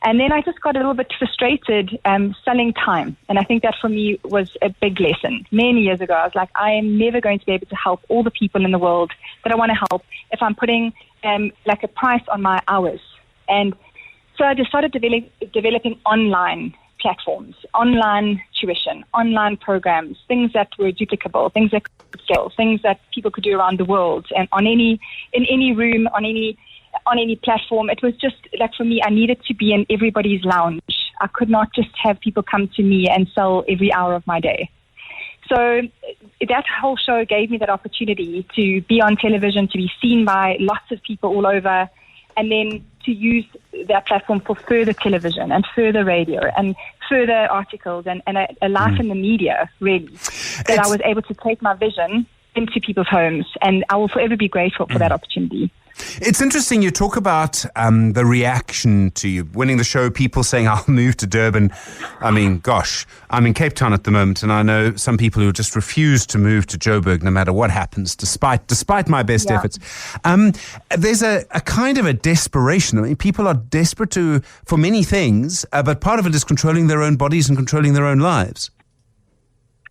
And then I just got a little bit frustrated selling time. And I think that for me was a big lesson. Many years ago, I was like, I am never going to be able to help all the people in the world that I want to help if I'm putting a price on my hours. And so I just started developing online platforms, online tuition, online programs, things that were duplicable, things that could scale, things that people could do around the world and in any room, on any platform. It was just for me, I needed to be in everybody's lounge. I could not just have people come to me and sell every hour of my day. So that whole show gave me that opportunity to be on television, to be seen by lots of people all over, and then to use that platform for further television and further radio and further articles and a life in the media, really, that I was able to take my vision into people's homes. And I will forever be grateful for that opportunity. It's interesting you talk about the reaction to you winning the show, people saying, I'll move to Durban. I mean, gosh, I'm in Cape Town at the moment, and I know some people who just refuse to move to Joburg no matter what happens, despite my best efforts. There's a kind of a desperation. I mean, people are desperate for many things, but part of it is controlling their own bodies and controlling their own lives.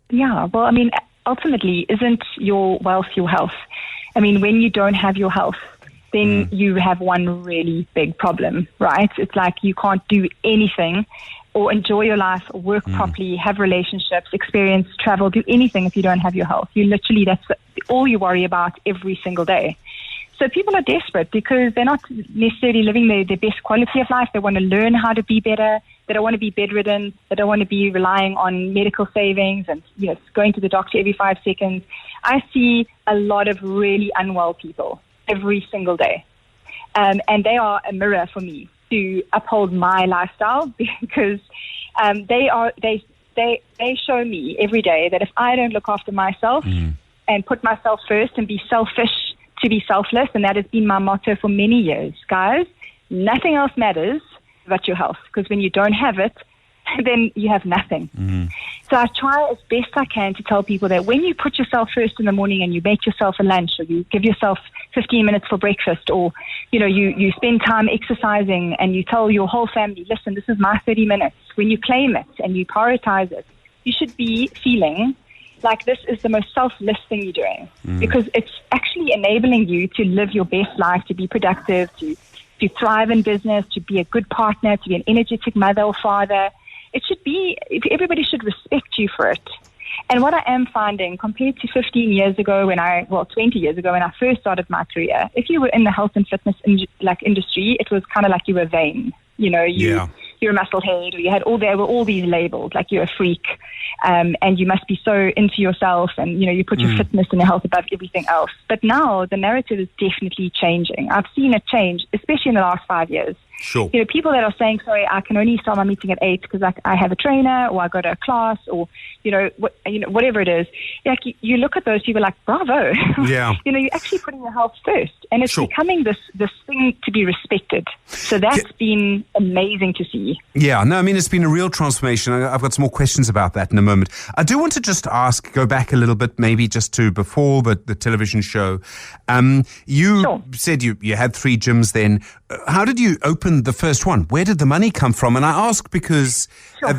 Yeah, well, I mean, ultimately, isn't your wealth your health? I mean, when you don't have your health, then you have one really big problem, right? It's like you can't do anything or enjoy your life or work properly, have relationships, experience, travel, do anything if you don't have your health. That's all you worry about every single day. So people are desperate because they're not necessarily living their best quality of life. They want to learn how to be better. They don't want to be bedridden. They don't want to be relying on medical savings and going to the doctor every 5 seconds. I see a lot of really unwell people every single day. And they are a mirror for me to uphold my lifestyle because they show me every day that if I don't look after myself and put myself first and be selfish to be selfless, and that has been my motto for many years, guys, nothing else matters but your health, because when you don't have it, then you have nothing. So I try as best I can to tell people that when you put yourself first in the morning and you make yourself a lunch, or you give yourself 15 minutes for breakfast, or you spend time exercising and you tell your whole family, listen, this is my 30 minutes. When you claim it and you prioritize it, you should be feeling like this is the most selfless thing you're doing, because it's actually enabling you to live your best life, to be productive, to thrive in business, to be a good partner, to be an energetic mother or father. It should be, everybody should respect you for it. And what I am finding, compared to 15 years ago 20 years ago when I first started my career, if you were in the health and fitness industry, it was kind of like you were vain. You're a musclehead, or there were all these labels, like you're a freak, and you must be so into yourself, and you put your fitness and your health above everything else. But now the narrative is definitely changing. I've seen it change, especially in the last 5 years. Sure. People that are saying, sorry, I can only start my meeting at 8 because I have a trainer, or I go to a class, or whatever it is. Like you look at those people like, bravo. Yeah. You're actually putting your health first, and it's becoming this thing to be respected. So that's been amazing to see. Yeah, no, I mean, it's been a real transformation. I've got some more questions about that in a moment. I do want to just go back a little bit, maybe just to before the television show. You said you had 3 gyms then. How did you open the first one? Where did the money come from? And I ask because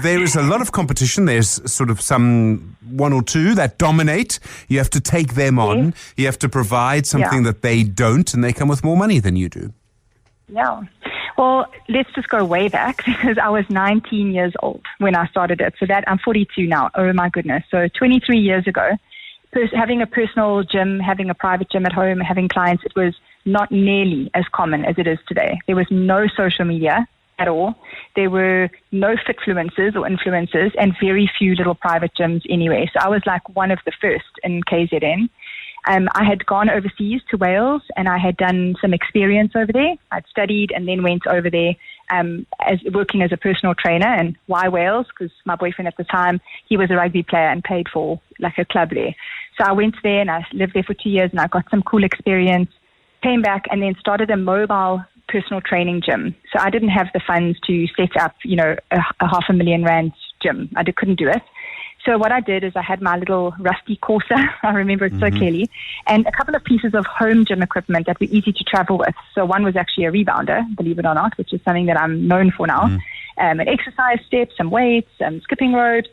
there is a lot of competition. There's sort of some 1 or 2 that dominate. You have to take them on. You have to provide something that they don't, and they come with more money than you do. Yeah. Well, let's just go way back, because I was 19 years old when I started it. So I'm 42 now. Oh, my goodness. So 23 years ago, having a personal gym, having a private gym at home, having clients, it was not nearly as common as it is today. There was no social media at all. There were no fitfluencers or influencers, and very few little private gyms anyway. So I was like one of the first in KZN. I had gone overseas to Wales, and I had done some experience over there. I'd studied and then went over there as working as a personal trainer. And why Wales? Because my boyfriend at the time, he was a rugby player and played for like a club there. So I went there and I lived there for 2 years, and I got some cool experience, came back and then started a mobile personal training gym. So I didn't have the funds to set up, a R500,000 gym. I couldn't do it. So what I did is I had my little rusty Corsa, I remember it so clearly, and a couple of pieces of home gym equipment that were easy to travel with. So one was actually a rebounder, believe it or not, which is something that I'm known for now. An exercise steps, some weights, some skipping ropes,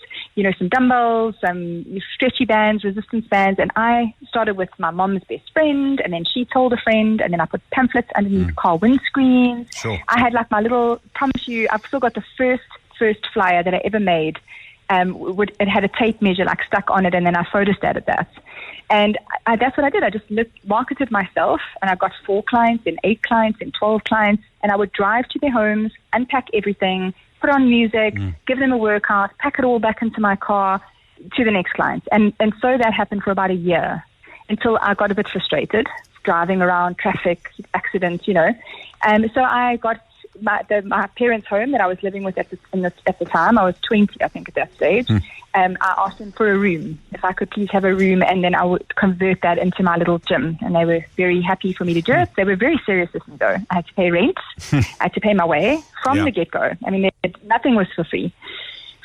some dumbbells, some stretchy bands, resistance bands. And I started with my mom's best friend, and then she told a friend, and then I put pamphlets underneath car windscreens. Sure. I had like my little, promise you, I've still got the first flyer that I ever made. It had a tape measure like stuck on it, and then I photostated that. And that's what I did. I just marketed myself, and I got 4 clients, then 8 clients, then 12 clients, and I would drive to their homes, unpack everything, put on music, give them a workout, pack it all back into my car to the next client. And so that happened for about a year until I got a bit frustrated, driving around, traffic, accidents, And so I got my parents' home that I was living with at the time. I was 20, I think, at that stage. I asked them for a room, if I could please have a room, and then I would convert that into my little gym. And they were very happy for me to do it. They were very serious with me, though. I had to pay rent. I had to pay my way from the get-go. I mean, nothing was for free.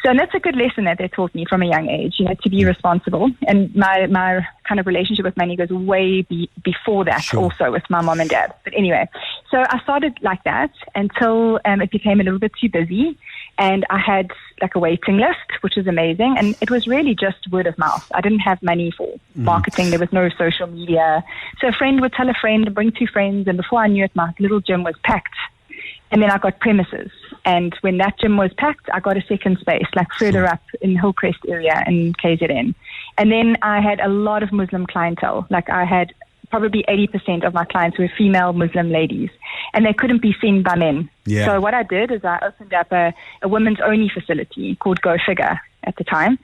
So and that's a good lesson that they taught me from a young age, to be responsible. And my kind of relationship with money goes way before that, also with my mom and dad. But anyway, so I started like that until it became a little bit too busy. And I had like a waiting list, which was amazing. And it was really just word of mouth. I didn't have money for marketing. There was no social media. So a friend would tell a friend and bring 2 friends. And before I knew it, my little gym was packed. And then I got premises. And when that gym was packed, I got a second space, like further up in Hillcrest area in KZN. And then I had a lot of Muslim clientele. Like I had probably 80% of my clients were female Muslim ladies. And they couldn't be seen by men. Yeah. So what I did is I opened up a women's only facility called Go Figure at the time.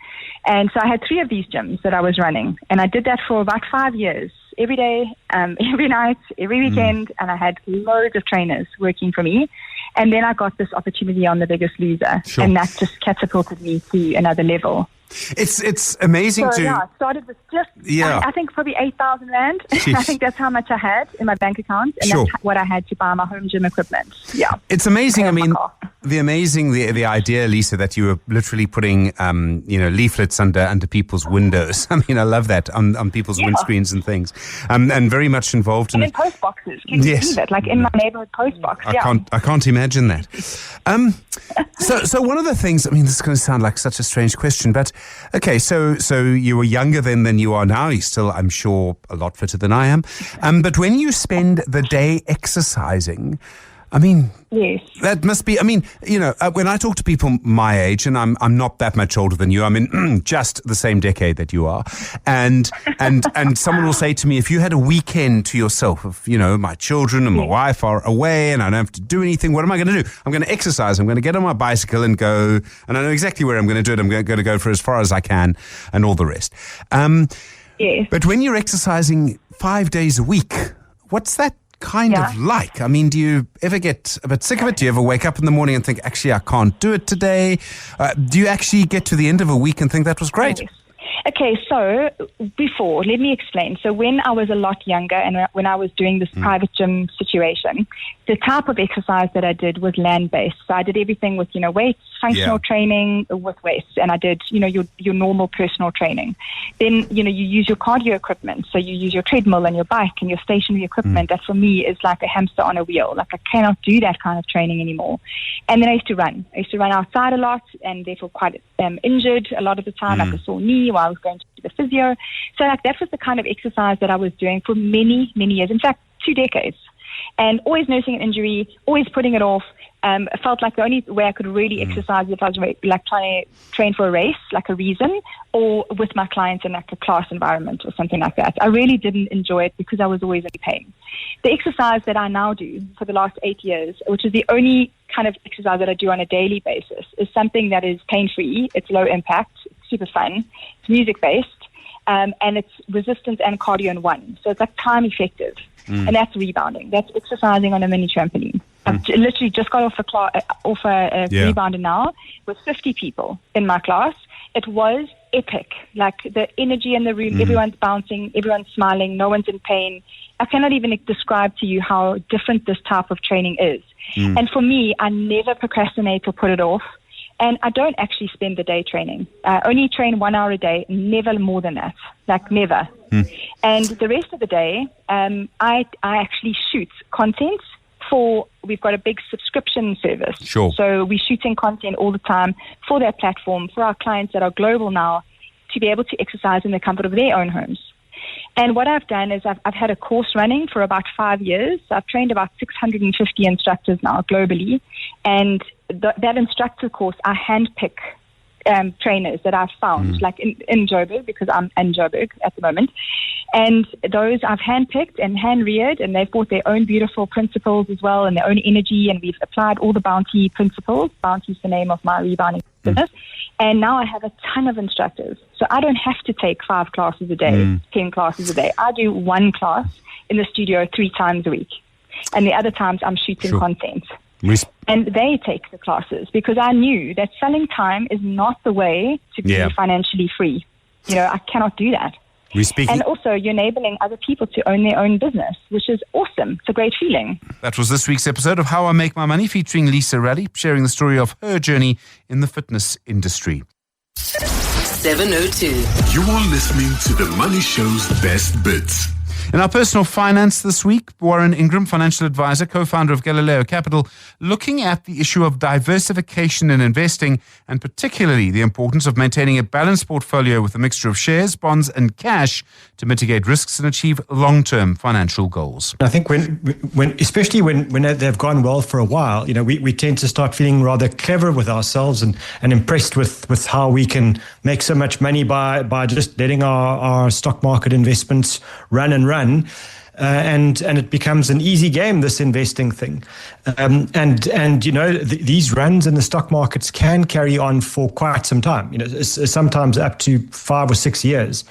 And so I had 3 of these gyms that I was running. And I did that for about 5 years. Every day, every night, every weekend, and I had loads of trainers working for me. And then I got this opportunity on The Biggest Loser, and that just catapulted me to another level. It's amazing to... Yeah, I started with just, I think probably 8,000 Rand. I think that's how much I had in my bank account, and that's what I had to buy my home gym equipment. Yeah. It's amazing. I mean, the idea, Lisa, that you were literally putting, leaflets under people's windows. I mean, I love that on people's windscreens and things. And very much involved in it. Post boxes. Can you believe it? Like in my neighborhood post box. I can't imagine that. So one of the things, I mean, this is going to sound like such a strange question, but okay, so you were younger then than you are now. You're still, I'm sure, a lot fitter than I am. But when you spend the day exercising, I mean, Yes. that must be, when I talk to people my age, and I'm not that much older than you, I'm in just the same decade that you are, and someone will say to me, if you had a weekend to yourself, if, my children and my wife are away and I don't have to do anything, what am I going to do? I'm going to exercise. I'm going to get on my bicycle and go, and I know exactly where I'm going to do it. I'm going to go for as far as I can and all the rest. Yes. But when you're exercising 5 days a week, what's that kind of like? I mean, do you ever get a bit sick of it? Do you ever wake up in the morning and think, actually, I can't do it today? Do you actually get to the end of a week and think that was great? Yes. Okay, so let me explain. So when I was a lot younger and when I was doing this private gym situation, the type of exercise that I did was land-based. So I did everything with, weights, functional training with weights, and I did, your normal personal training. Then, you use your cardio equipment. So you use your treadmill and your bike and your stationary equipment. That for me is like a hamster on a wheel. Like I cannot do that kind of training anymore. And then I used to run. I used to run outside a lot and therefore quite injured a lot of the time, like a sore knee while I was going to the physio. So that was the kind of exercise that I was doing for many, many years. In fact, 2 decades. And always nursing an injury, always putting it off. I felt like the only way I could really exercise if I was like trying to train for a race, like a reason, or with my clients in like a class environment or something like that. I really didn't enjoy it because I was always in pain. The exercise that I now do for the last 8 years, which is the only kind of exercise that I do on a daily basis, is something that is pain-free, it's low impact, it's super fun, it's music-based, and it's resistance and cardio in one. So it's like time effective. And that's rebounding. That's exercising on a mini trampoline. I've literally just got off a rebounder now with 50 people in my class. It was epic. Like the energy in the room, everyone's bouncing, everyone's smiling, no one's in pain. I cannot even describe to you how different this type of training is. And for me, I never procrastinate or put it off. And I don't actually spend the day training. I only train 1 hour a day, never more than that, like never. And the rest of the day, I actually shoot content we've got a big subscription service. Sure. So we're shooting content all the time for that platform, for our clients that are global now, to be able to exercise in the comfort of their own homes. And what I've done is I've had a course running for about 5 years. I've trained about 650 instructors now globally. And that instructor course, I handpick trainers that I've found, like in Joburg, because I'm in Joburg at the moment. And those I've handpicked and hand-reared, and they've brought their own beautiful principles as well and their own energy, and we've applied all the Bounty principles. Bounty is the name of my rebounding business. And now I have a ton of instructors. So I don't have to take 5 classes a day, 10 classes a day. I do 1 class in the studio 3 times a week. And the other times I'm shooting content. And they take the classes because I knew that selling time is not the way to be financially free. I cannot do that. And also, you're enabling other people to own their own business, which is awesome. It's a great feeling. That was this week's episode of How I Make My Money, featuring Lisa Raleigh, sharing the story of her journey in the fitness industry. 702. You are listening to The Money Show's best bits. In our personal finance this week, Warren Ingram, financial advisor, co-founder of Galileo Capital, looking at the issue of diversification in investing and particularly the importance of maintaining a balanced portfolio with a mixture of shares, bonds and cash to mitigate risks and achieve long-term financial goals. I think especially when they've gone well for a while, we tend to start feeling rather clever with ourselves and impressed with how we can make so much money by just letting our stock market investments run and run. And it becomes an easy game, this investing thing. These runs in the stock markets can carry on for quite some time, sometimes up to 5 or 6 years.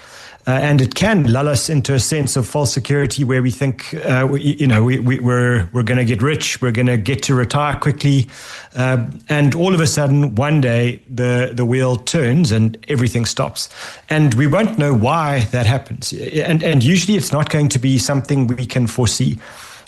And it can lull us into a sense of false security where we think, we're going to get rich, we're going to get to retire quickly. And all of a sudden, one day, the wheel turns and everything stops. And we won't know why that happens. And usually it's not going to be something we can foresee.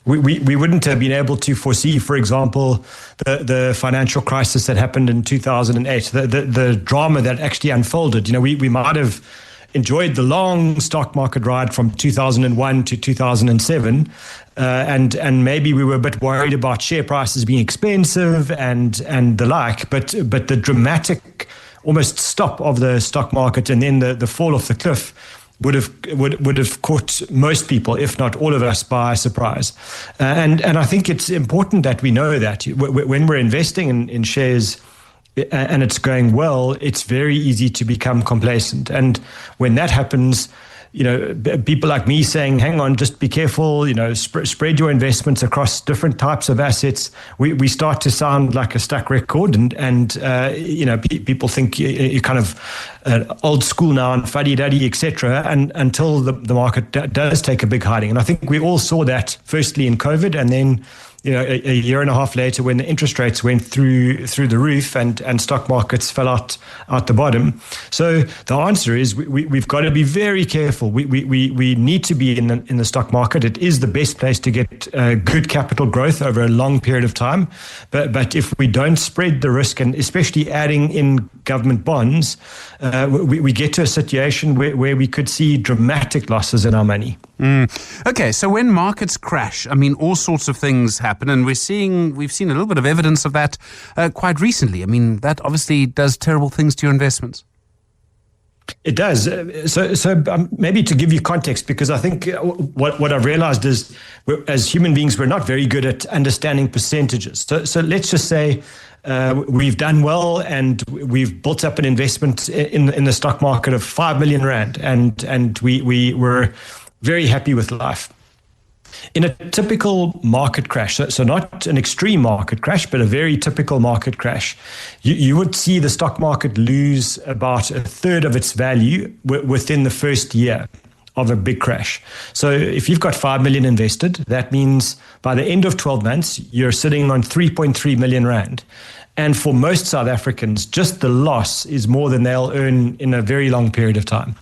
We wouldn't have been able to foresee, for example, the financial crisis that happened in 2008, the drama that actually unfolded. We might have enjoyed the long stock market ride from 2001 to 2007, and maybe we were a bit worried about share prices being expensive and the like. But the dramatic almost stop of the stock market and then the fall off the cliff would have caught most people, if not all of us, by surprise. And I think it's important that we know that when we're investing in shares and it's going well, it's very easy to become complacent. And when that happens, people like me saying, hang on, just be careful, spread your investments across different types of assets. We start to sound like a stuck record, and people think you're kind of old school now and fuddy-duddy, etc., and until the market does take a big hiding. And I think we all saw that firstly in COVID, and then a year and a half later when the interest rates went through the roof and stock markets fell out the bottom. So the answer is we've got to be very careful. We need to be in the stock market. It is the best place to get good capital growth over a long period of time. But if we don't spread the risk, and especially adding in government bonds, we get to a situation where we could see dramatic losses in our money. Okay, so when markets crash, all sorts of things happen, and we've seen a little bit of evidence of that quite recently. That obviously does terrible things to your investments. It does. So maybe to give you context, because I think what I've realized is, as human beings, we're not very good at understanding percentages. So let's just say we've done well and we've built up an investment in the stock market of 5 million rand, and we were very happy with life. In a typical market crash, so not an extreme market crash, but a very typical market crash, you would see the stock market lose about a third of its value within the first year of a big crash. So if you've got 5 million invested, that means by the end of 12 months, you're sitting on 3.3 million rand. And for most South Africans, just the loss is more than they'll earn in a very long period of time.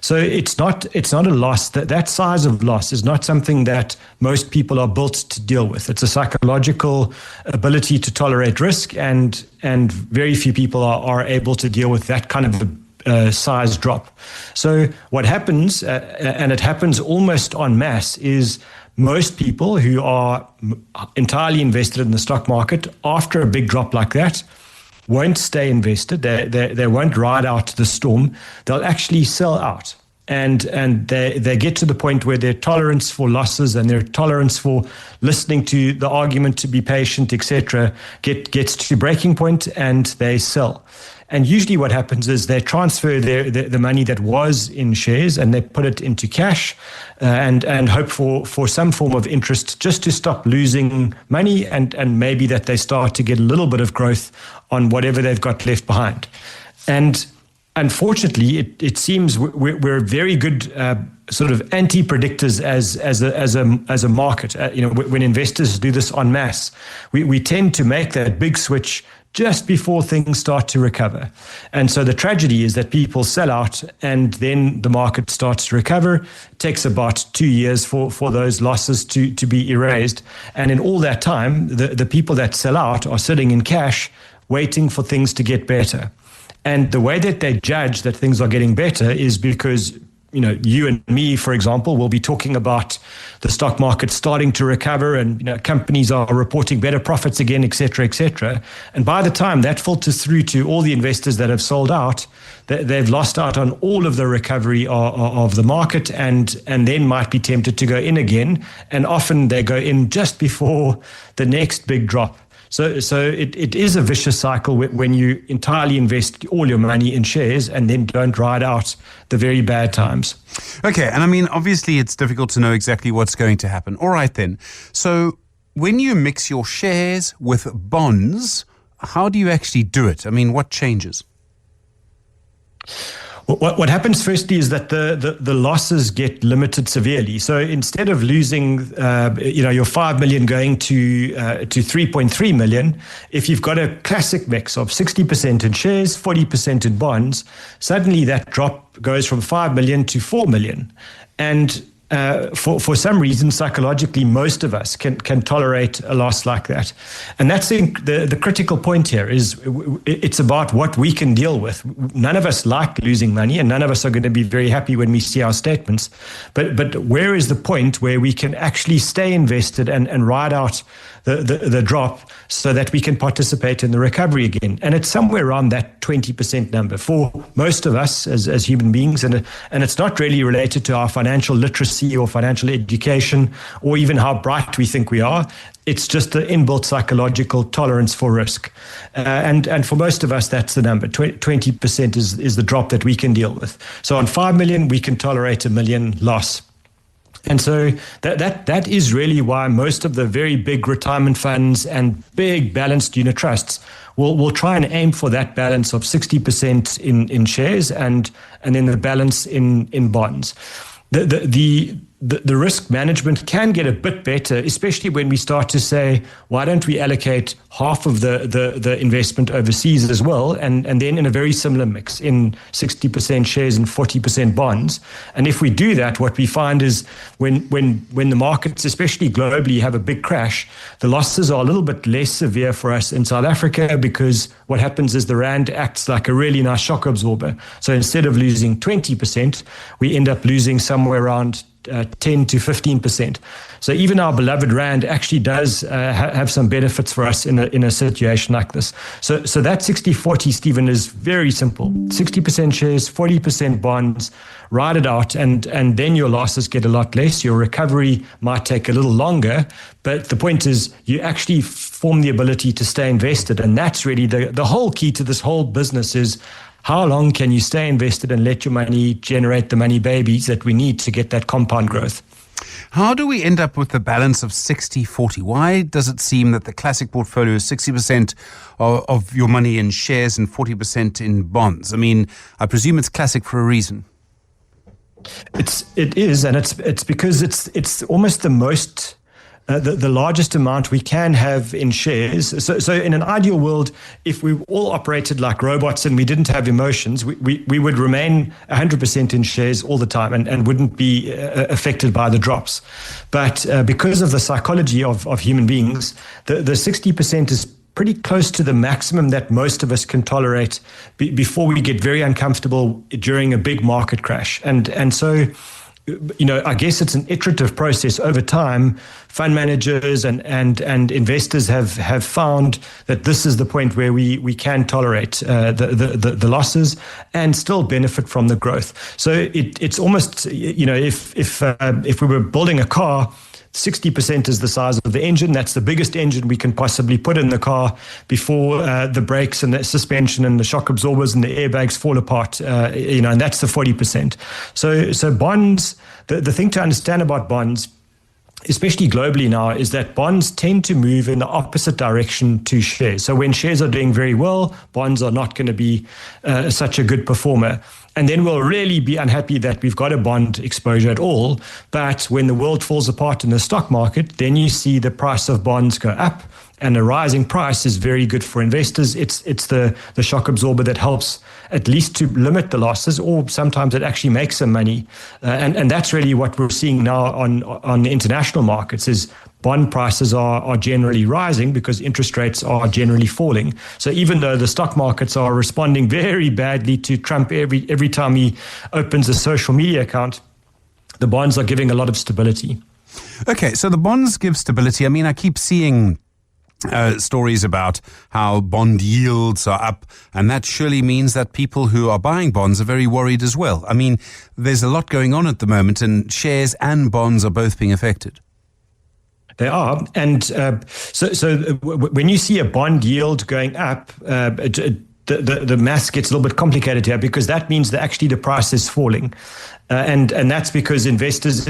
So it's not a loss. That size of loss is not something that most people are built to deal with. It's a psychological ability to tolerate risk, and very few people are able to deal with that kind of size drop. So what happens, and it happens almost en masse, is most people who are entirely invested in the stock market, after a big drop like that, won't stay invested. They won't ride out the storm. They'll actually sell out. And they get to the point where their tolerance for losses and their tolerance for listening to the argument to be patient, etc., gets to breaking point, and they sell. And usually what happens is they transfer the money that was in shares and they put it into cash and hope for some form of interest, just to stop losing money, and maybe that they start to get a little bit of growth on whatever they've got left behind. And unfortunately, it seems we're very good sort of anti-predictors as a market. When investors do this en masse, we tend to make that big switch just before things start to recover. And so the tragedy is that people sell out, and then the market starts to recover. It takes about 2 years for those losses to be erased. And in all that time, the people that sell out are sitting in cash, waiting for things to get better. And the way that they judge that things are getting better is because, you and me, for example, will be talking about the stock market starting to recover, and companies are reporting better profits again, et cetera, et cetera. And by the time that filters through to all the investors that have sold out, they've lost out on all of the recovery of the market, and then might be tempted to go in again. And often they go in just before the next big drop. So it is a vicious cycle when you entirely invest all your money in shares and then don't ride out the very bad times. Okay, and obviously it's difficult to know exactly what's going to happen. All right then. So when you mix your shares with bonds, how do you actually do it? What changes? What happens firstly is that the losses get limited severely. So instead of losing, your 5 million going to 3.3 million, if you've got a classic mix of 60% in shares, 40% in bonds, suddenly that drop goes from 5 million to 4 million. And for some reason, psychologically, most of us can tolerate a loss like that. And that's the critical point here is it's about what we can deal with. None of us like losing money, and none of us are going to be very happy when we see our statements. But where is the point where we can actually stay invested and ride out the drop so that we can participate in the recovery again. And it's somewhere around that 20% number for most of us as human beings. And it's not really related to our financial literacy or financial education or even how bright we think we are. It's just the inbuilt psychological tolerance for risk. And for most of us, that's the number. 20% is the drop that we can deal with. So on 5 million, we can tolerate $1 million loss. And so that is really why most of the very big retirement funds and big balanced unit trusts will try and aim for that balance of 60% in shares and then the balance in bonds. The risk management can get a bit better, especially when we start to say, why don't we allocate half of the investment overseas as well, and then in a very similar mix, in 60% shares and 40% bonds. And if we do that, what we find is when the markets, especially globally, have a big crash, the losses are a little bit less severe for us in South Africa, because what happens is the rand acts like a really nice shock absorber. So instead of losing 20%, we end up losing somewhere around 10 to 15%. So even our beloved rand actually does have some benefits for us in a situation like this. So that 60-40, Stephen, is very simple. 60% shares, 40% bonds, ride it out, and then your losses get a lot less. Your recovery might take a little longer, but the point is you actually form the ability to stay invested. And that's really the whole key to this whole business is, how long can you stay invested and let your money generate the money babies that we need to get that compound growth? How do we end up with the balance of 60-40? Why does it seem that the classic portfolio is 60% of your money in shares and 40% in bonds? I mean, I presume it's classic for a reason. It is, and it's because it's almost the most... the largest amount we can have in shares. So in an ideal world, if we all operated like robots and we didn't have emotions, we would remain 100% in shares all the time and wouldn't be affected by the drops. But because of the psychology of human beings, the 60% is pretty close to the maximum that most of us can tolerate before we get very uncomfortable during a big market crash. And so, I guess it's an iterative process over time. Fund managers and investors have found that this is the point where we can tolerate the losses and still benefit from the growth. So it's almost, if we were building a car, 60% is the size of the engine. That's the biggest engine we can possibly put in the car before the brakes and the suspension and the shock absorbers and the airbags fall apart, and that's the 40%. So bonds, the thing to understand about bonds, especially globally now, is that bonds tend to move in the opposite direction to shares. So when shares are doing very well, bonds are not going to be such a good performer. And then we'll really be unhappy that we've got a bond exposure at all. But when the world falls apart in the stock market, then you see the price of bonds go up. And a rising price is very good for investors. It's the shock absorber that helps at least to limit the losses, or sometimes it actually makes some money. And that's really what we're seeing now on the international markets is bond prices are generally rising because interest rates are generally falling. So even though the stock markets are responding very badly to Trump every time he opens a social media account, the bonds are giving a lot of stability. Okay, so the bonds give stability. I mean, I keep seeing stories about how bond yields are up, and that surely means that people who are buying bonds are very worried as well. I mean, there's a lot going on at the moment, and shares and bonds are both being affected. They are. And so when you see a bond yield going up, the math gets a little bit complicated here, because that means that actually the price is falling. And that's because investors,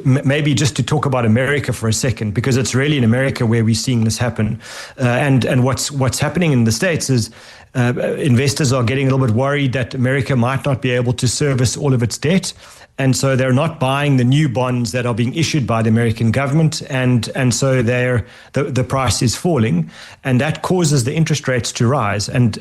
maybe just to talk about America for a second, because it's really in America where we're seeing this happen. And what's happening in the States is investors are getting a little bit worried that America might not be able to service all of its debt. And so they're not buying the new bonds that are being issued by the American government. And so the price is falling. And that causes the interest rates to rise. And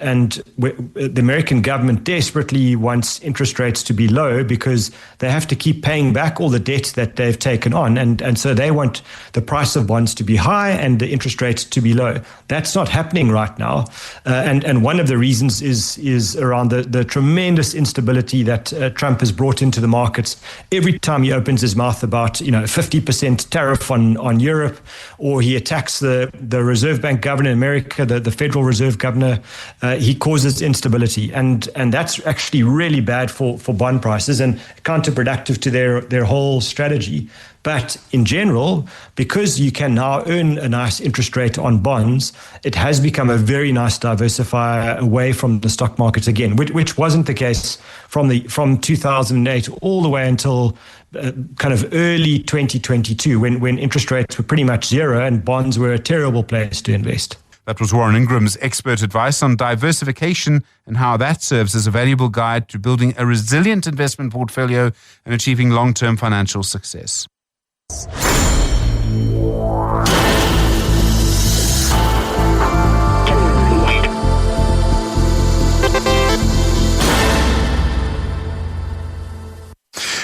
the American government desperately wants interest rates to be low, because they have to keep paying back all the debt that they've taken on. And so they want the price of bonds to be high and the interest rates to be low. That's not happening right now. And one of the reasons is around the tremendous instability that Trump has brought into the markets. Every time he opens his mouth about 50% tariff on Europe, or he attacks the Reserve Bank governor in America, the Federal Reserve governor, he causes instability, and that's actually really bad for bond prices and counterproductive to their whole strategy. But in general, because you can now earn a nice interest rate on bonds, it has become a very nice diversifier away from the stock markets again, which wasn't the case from 2008 all the way until kind of early 2022, when interest rates were pretty much zero and bonds were a terrible place to invest. That was Warren Ingram's expert advice on diversification and how that serves as a valuable guide to building a resilient investment portfolio and achieving long-term financial success.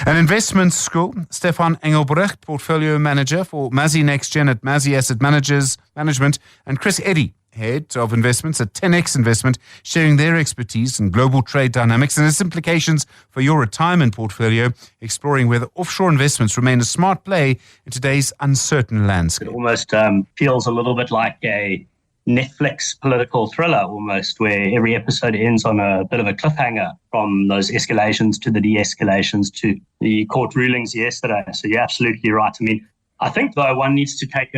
An investment school, Stefan Engelbrecht, portfolio manager for Mazi NextGen at Mazi Asset Management, and Chris Eddy, head of investments at 10X Investment, sharing their expertise in global trade dynamics and its implications for your retirement portfolio, exploring whether offshore investments remain a smart play in today's uncertain landscape. It almost feels a little bit like a Netflix political thriller almost, where every episode ends on a bit of a cliffhanger, from those escalations to the de-escalations to the court rulings yesterday. So you're absolutely right. I mean, I think, though, one needs to take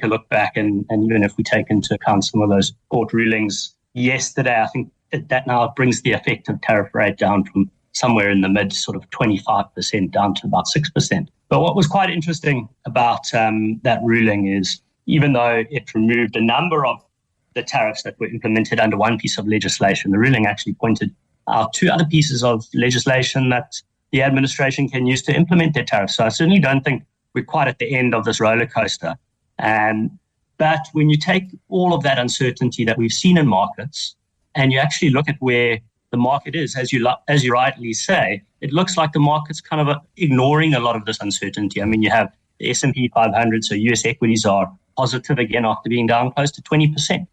a look back, and even if we take into account some of those court rulings yesterday, I think that now brings the effective tariff rate down from somewhere in the mid sort of 25% down to about 6%. But what was quite interesting about that ruling is, even though it removed a number of the tariffs that were implemented under one piece of legislation, the ruling actually pointed out two other pieces of legislation that the administration can use to implement their tariffs. So I certainly don't think we're quite at the end of this roller coaster. But when you take all of that uncertainty that we've seen in markets and you actually look at where the market is, as you rightly say, it looks like the market's kind of ignoring a lot of this uncertainty. I mean, you have the S&P 500, so US equities are positive again after being down close to 20%.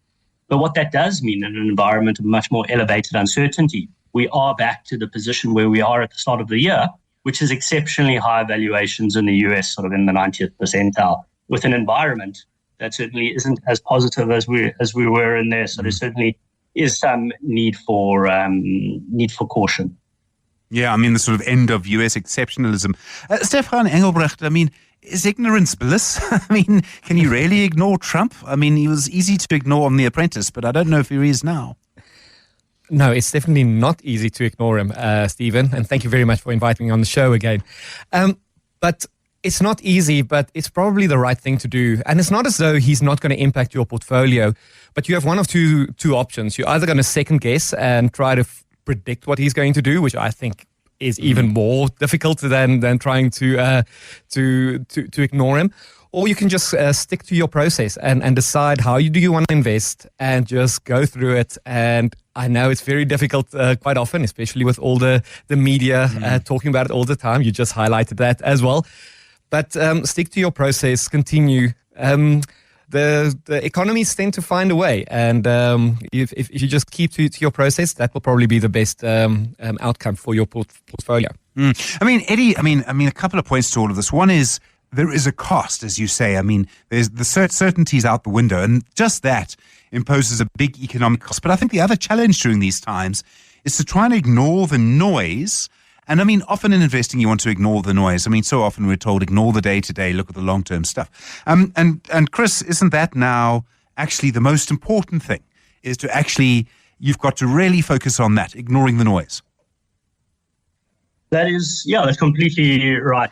But what that does mean in an environment of much more elevated uncertainty, we are back to the position where we are at the start of the year, which is exceptionally high valuations in the US, sort of in the 90th percentile, with an environment that certainly isn't as positive as we were in there. So there certainly is some need for caution. Yeah, I mean, the sort of end of US exceptionalism. Stefan Engelbrecht, I mean, is ignorance bliss? I mean, can you really ignore Trump? I mean, he was easy to ignore on The Apprentice, but I don't know if he is now. No, it's definitely not easy to ignore him, Stephen. And thank you very much for inviting me on the show again. But it's not easy, but it's probably the right thing to do. And it's not as though he's not going to impact your portfolio, but you have one of two options. You're either going to second guess and try to predict what he's going to do, which I think is even more difficult than trying to ignore him. Or you can just stick to your process and decide how do you want to invest and just go through it. And I know it's very difficult quite often, especially with all the media talking about it all the time. You just highlighted that as well. But stick to your process, continue. The economies tend to find a way. And if you just keep to your process, that will probably be the best outcome for your portfolio. I mean, Eddie, I mean, a couple of points to all of this. One is, there is a cost, as you say. I mean, there's the certainties out the window, and just that imposes a big economic cost. But I think the other challenge during these times is to try and ignore the noise. And I mean, often in investing, you want to ignore the noise. I mean, so often we're told, ignore the day-to-day, look at the long-term stuff. And Chris, isn't that now actually the most important thing, is to actually, you've got to really focus on that, ignoring the noise? That's completely right,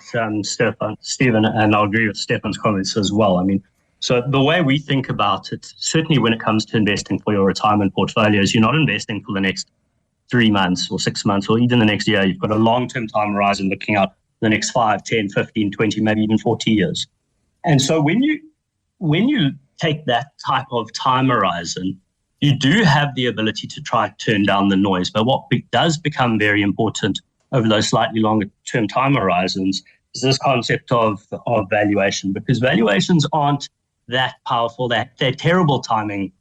Stephen, and I'll agree with Stefan's comments as well. I mean, so the way we think about it, certainly when it comes to investing for your retirement portfolios, you're not investing for the next 3 months or 6 months or even the next year. You've got a long-term time horizon looking out the next 5, 10, 15, 20, maybe even 40 years. And so when you take that type of time horizon, you do have the ability to try to turn down the noise. But what does become very important over those slightly longer term time horizons is this concept of valuation, because valuations aren't that powerful. They're terrible timing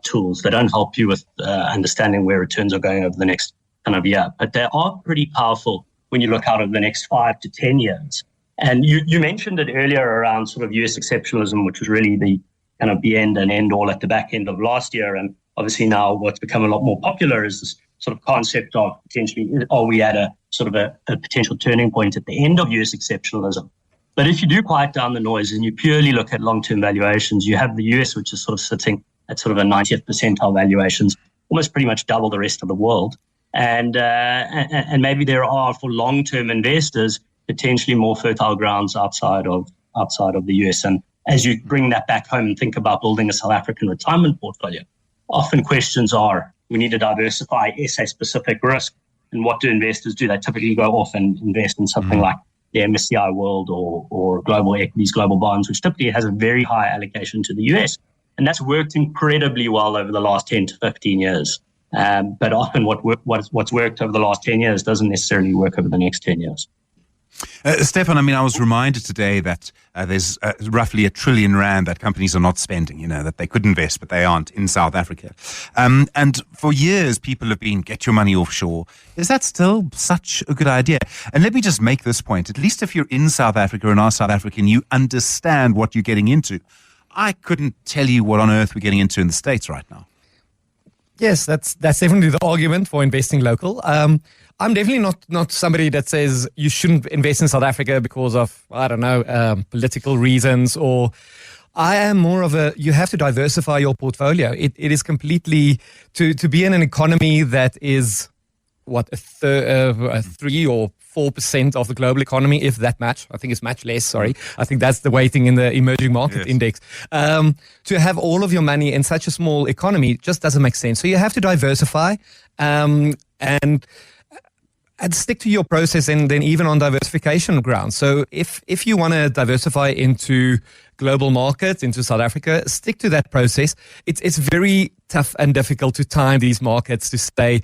tools. They don't help you with understanding where returns are going over the next kind of year, but they are pretty powerful when you look out over the next 5 to 10 years. And you mentioned it earlier around sort of US exceptionalism, which was really the kind of the end all at the back end of last year. And obviously now what's become a lot more popular is this sort of concept of potentially, are we at a sort of a potential turning point at the end of US exceptionalism? But if you do quiet down the noise and you purely look at long-term valuations, you have the US, which is sort of sitting at sort of a 90th percentile valuations, almost pretty much double the rest of the world. And maybe there are, for long-term investors, potentially more fertile grounds outside of the US. And as you bring that back home and think about building a South African retirement portfolio, often questions are, we need to diversify SA-specific risk. And what do investors do? They typically go off and invest in something like the MSCI World or global equities, global bonds, which typically has a very high allocation to the US. And that's worked incredibly well over the last 10 to 15 years. But often what's worked over the last 10 years doesn't necessarily work over the next 10 years. Stefan, I mean, I was reminded today that there's roughly R1 trillion that companies are not spending, that they could invest, but they aren't in South Africa. And for years, people have been, get your money offshore. Is that still such a good idea? And let me just make this point. At least if you're in South Africa and are South African, you understand what you're getting into. I couldn't tell you what on earth we're getting into in the States right now. Yes, that's definitely the argument for investing local. I'm definitely not somebody that says you shouldn't invest in South Africa because of, political reasons, or I am more of you have to diversify your portfolio. It is completely, to be in an economy that is, a 3 or 4% of the global economy, if that much. I think it's much less, sorry. I think that's the weighting in the emerging market index. To have all of your money in such a small economy just doesn't make sense. So you have to diversify and stick to your process, and then even on diversification grounds. So if you want to diversify into global markets, into South Africa, stick to that process. It's very tough and difficult to time these markets to stay.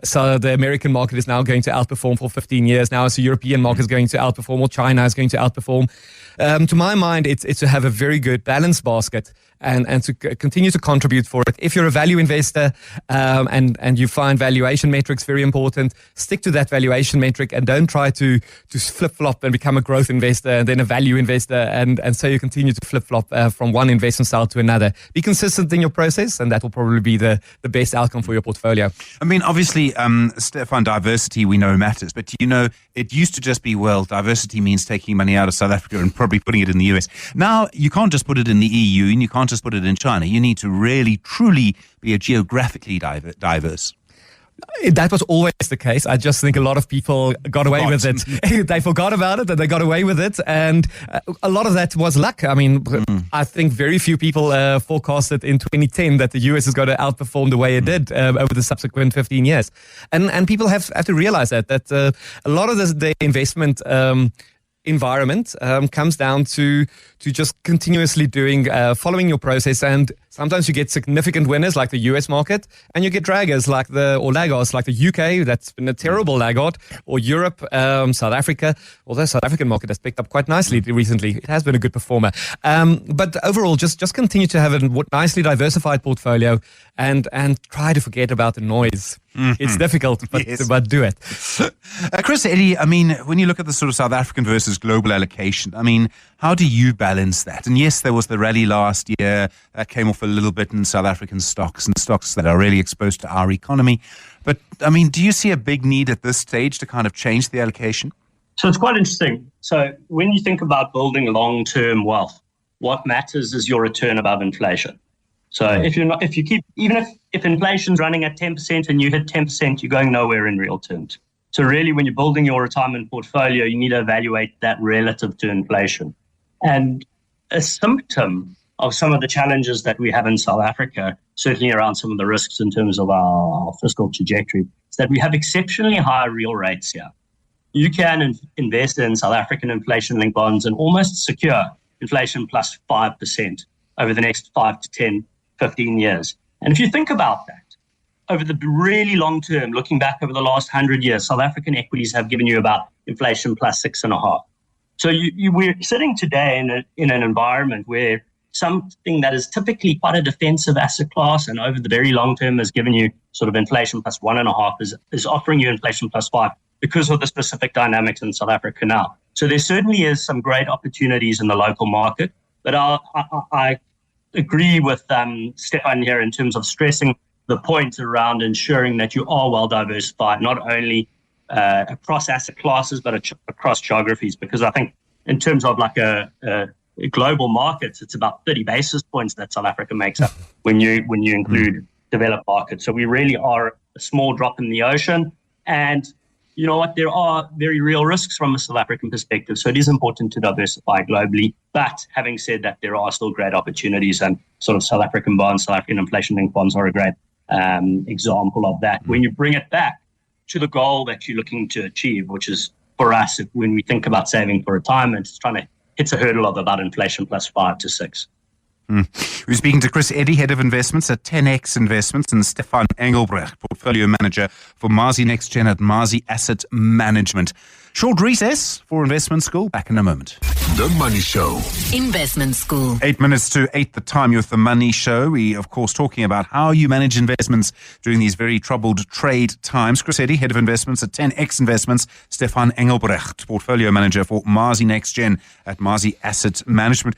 So the American market is now going to outperform for 15 years. Now it's the European market is going to outperform, or China is going to outperform. To my mind, it's to have a very good balanced basket and to continue to contribute for it. If you're a value investor and you find valuation metrics very important, stick to that valuation metric and don't try to flip-flop and become a growth investor and then a value investor and so you continue to flip-flop from one investment style to another. Be consistent in your process, and that will probably be the best outcome for your portfolio. I mean, obviously, Stefan, diversity we know matters, but it used to just be, diversity means taking money out of South Africa and probably putting it in the US. Now, you can't just put it in the EU and you can't just put it in China. You need to really, truly be a geographically diverse. That was always the case. I just think a lot of people got away with it. They forgot about it and they got away with it. And a lot of that was luck. I mean, I think very few people forecasted in 2010 that the US is going to outperform the way it did over the subsequent 15 years. And people have to realize that a lot of the investment environment comes down to just continuously following your process, and sometimes you get significant winners like the US market, and you get draggers laggards like the UK, that's been a terrible laggard, or Europe, South Africa, although the South African market has picked up quite nicely recently. It has been a good performer. But overall, just continue to have a nicely diversified portfolio and try to forget about the noise. Mm-hmm. It's difficult, but do it. Chris, Eddie, I mean, when you look at the sort of South African versus global allocation, I mean, how do you balance that? And yes, there was the rally last year that came off a little bit in South African stocks and stocks that are really exposed to our economy. But, I mean, do you see a big need at this stage to kind of change the allocation? So it's quite interesting. So when you think about building long-term wealth, what matters is your return above inflation. So if inflation's running at 10% and you hit 10%, you're going nowhere in real terms. So really, when you're building your retirement portfolio, you need to evaluate that relative to inflation. And a symptom of some of the challenges that we have in South Africa, certainly around some of the risks in terms of our fiscal trajectory, is that we have exceptionally high real rates here. You can invest in South African inflation-linked bonds and almost secure inflation plus 5% over the next 5 to 10, 15 years. And if you think about that, over the really long term, looking back over the last 100 years, South African equities have given you about inflation plus 6.5%. So we're sitting today in an environment where something that is typically quite a defensive asset class and over the very long term has given you sort of inflation plus 1.5% is offering you inflation plus 5% because of the specific dynamics in South Africa now. So there certainly is some great opportunities in the local market, but I agree with Stefan here in terms of stressing the point around ensuring that you are well diversified, not only across asset classes, but across geographies, because I think in terms of like a global markets, it's about 30 basis points that South Africa makes up when you include developed markets. So we really are a small drop in the ocean. And you know what, there are very real risks from a South African perspective. So it is important to diversify globally. But having said that, there are still great opportunities, and sort of South African bonds, South African inflation-linked bonds are a great example of that. When you bring it back to the goal that you're looking to achieve, which is for us, when we think about saving for retirement, it's trying to hit a hurdle of about inflation plus 5 to 6. We're speaking to Chris Eddy, Head of Investments at 10X Investments, and Stefan Engelbrecht, Portfolio Manager for Mazi NextGen at Mazi Asset Management. Short recess for Investment School. Back in a moment. The Money Show. Investment School. 8 minutes to 8 the time. You're with The Money Show. We, of course, talking about how you manage investments during these very troubled trade times. Chris Eddy, Head of Investments at 10X Investments. Stefan Engelbrecht, Portfolio Manager for Mazi NextGen at Mazi Asset Management.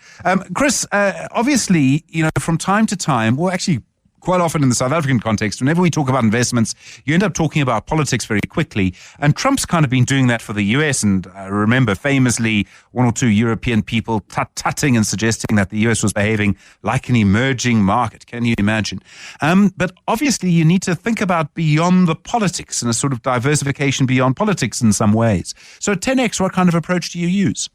Chris, obviously, you know, from time to time, well, actually, quite often in the South African context, whenever we talk about investments, you end up talking about politics very quickly. And Trump's kind of been doing that for the US. And I remember famously one or two European people tut-tutting and suggesting that the US was behaving like an emerging market. Can you imagine? But obviously you need to think about beyond the politics and a sort of diversification beyond politics in some ways. So 10X, what kind of approach do you use?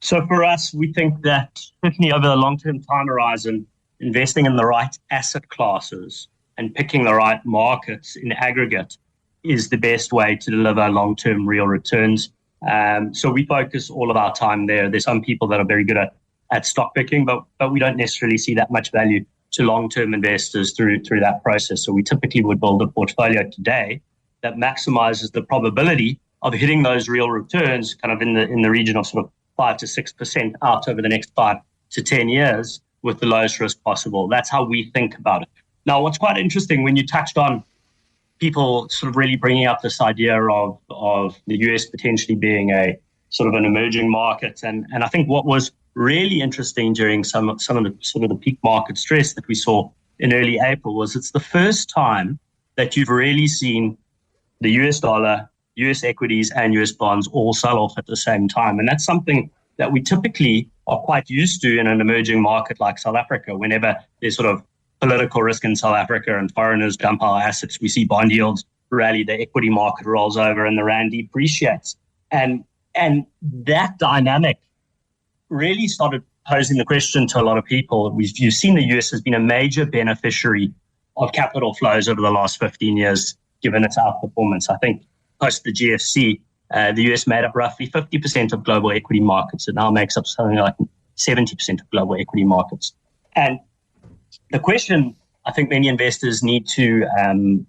So for us, we think that certainly over the long-term time horizon, investing in the right asset classes and picking the right markets in aggregate is the best way to deliver long-term real returns. So we focus all of our time there. There's some people that are very good at stock picking, but we don't necessarily see that much value to long-term investors through that process. So we typically would build a portfolio today that maximizes the probability of hitting those real returns kind of in the region of sort of 5 to 6% out over the next 5 to 10 years with the lowest risk possible. That's how we think about it. Now, what's quite interesting when you touched on people sort of really bringing up this idea of the US potentially being a sort of an emerging market. And I think what was really interesting during some of the sort of the peak market stress that we saw in early April was it's the first time that you've really seen the US dollar, US equities and US bonds all sell off at the same time. And that's something that we typically are quite used to in an emerging market like South Africa. Whenever there's sort of political risk in South Africa and foreigners dump our assets, we see bond yields rally, the equity market rolls over and the rand depreciates. And that dynamic really started posing the question to a lot of people. You've seen the US has been a major beneficiary of capital flows over the last 15 years, given its outperformance. I think post the GFC, the US made up roughly 50% of global equity markets. It now makes up something like 70% of global equity markets. And the question I think many investors need to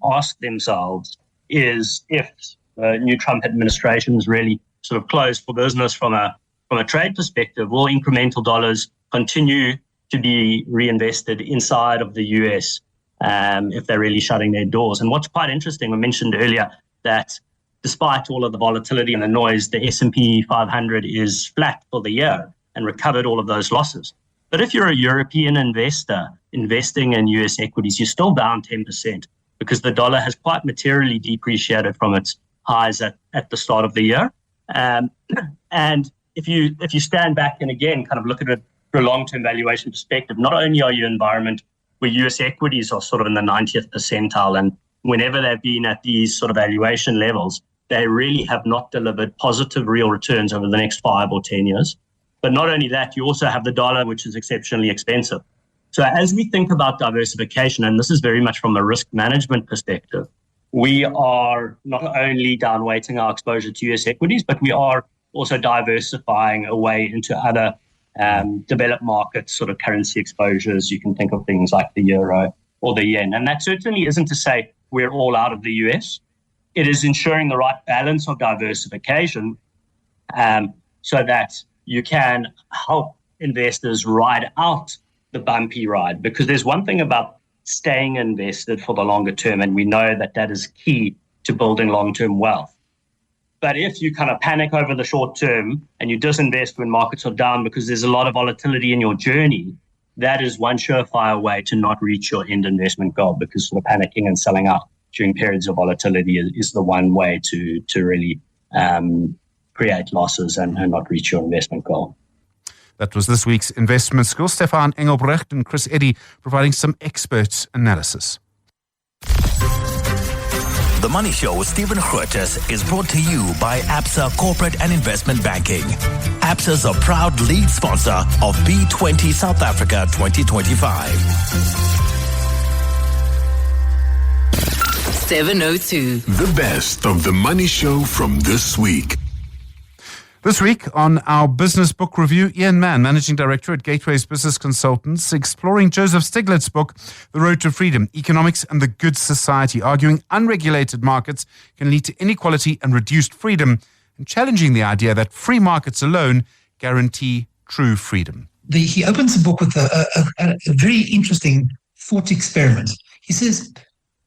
ask themselves is if the new Trump administration is really sort of closed for business from a trade perspective, will incremental dollars continue to be reinvested inside of the US if they're really shutting their doors? And what's quite interesting, I mentioned earlier that despite all of the volatility and the noise, the S&P 500 is flat for the year and recovered all of those losses. But if you're a European investor investing in US equities, you're still down 10% because the dollar has quite materially depreciated from its highs at the start of the year. And if you stand back and again kind of look at it from a long-term valuation perspective, not only are you in an environment where US equities are sort of in the 90th percentile, and whenever they've been at these sort of valuation levels, they really have not delivered positive real returns over the next 5 or 10 years. But not only that, you also have the dollar, which is exceptionally expensive. So as we think about diversification, and this is very much from a risk management perspective, we are not only downweighting our exposure to US equities, but we are also diversifying away into other developed markets, sort of currency exposures. You can think of things like the euro or the yen. And that certainly isn't to say we're all out of the US. It is ensuring the right balance of diversification so that you can help investors ride out the bumpy ride. Because there's one thing about staying invested for the longer term, and we know that that is key to building long-term wealth. But if you kind of panic over the short term and you disinvest when markets are down because there's a lot of volatility in your journey, that is one surefire way to not reach your end investment goal, because sort of panicking and selling out during periods of volatility is the one way to really create losses and not reach your investment goal. That was this week's Investment School. Stefan Engelbrecht and Chris Eddy providing some expert analysis. The Money Show with Stephen Grootes is brought to you by Absa Corporate and Investment Banking. Absa is a proud lead sponsor of B20 South Africa 2025. 702. The best of the Money Show from this week. This week on our business book review, Ian Mann, Managing Director at Gateways Business Consultants, exploring Joseph Stiglitz's book, The Road to Freedom, Economics and the Good Society, arguing unregulated markets can lead to inequality and reduced freedom, and challenging the idea that free markets alone guarantee true freedom. He opens the book with a very interesting thought experiment. He says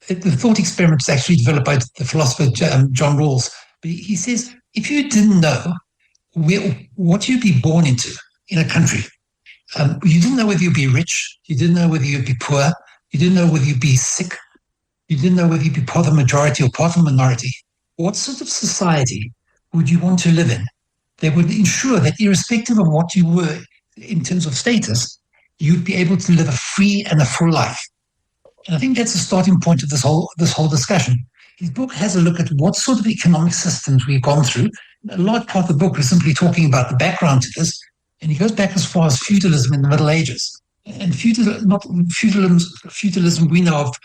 the thought experiment is actually developed by the philosopher John Rawls. But he says, if you didn't know what you'd be born into in a country, you didn't know whether you'd be rich, you didn't know whether you'd be poor, you didn't know whether you'd be sick, you didn't know whether you'd be part of the majority or part of the minority, what sort of society would you want to live in that would ensure that irrespective of what you were in terms of status, you'd be able to live a free and a full life? And I think that's the starting point of this whole discussion. His book has a look at what sort of economic systems we've gone through. A large part of the book is simply talking about the background to this, and he goes back as far as feudalism in the Middle Ages. And feudalism we know of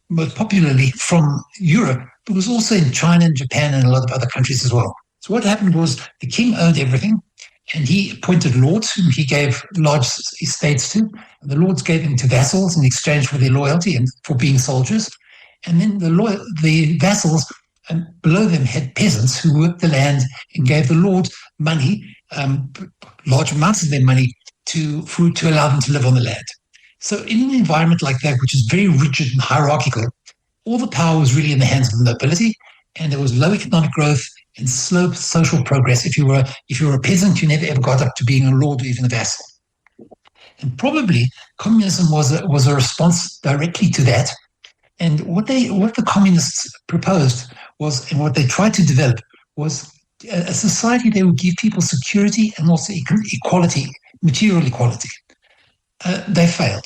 most popularly from Europe, but was also in China and Japan and a lot of other countries as well. So what happened was the king owned everything, and he appointed lords whom he gave large estates to. And the lords gave them to vassals in exchange for their loyalty and for being soldiers. And then the vassals below them had peasants who worked the land and gave the lord money, large amounts of their money, to allow them to live on the land. So in an environment like that, which is very rigid and hierarchical, all the power was really in the hands of the nobility, and there was low economic growth and slow social progress. If you were a peasant, you never ever got up to being a lord or even a vassal. And probably communism was a response directly to that. And what the communists proposed was, and what they tried to develop, was a society that would give people security and also equality, material equality. They failed.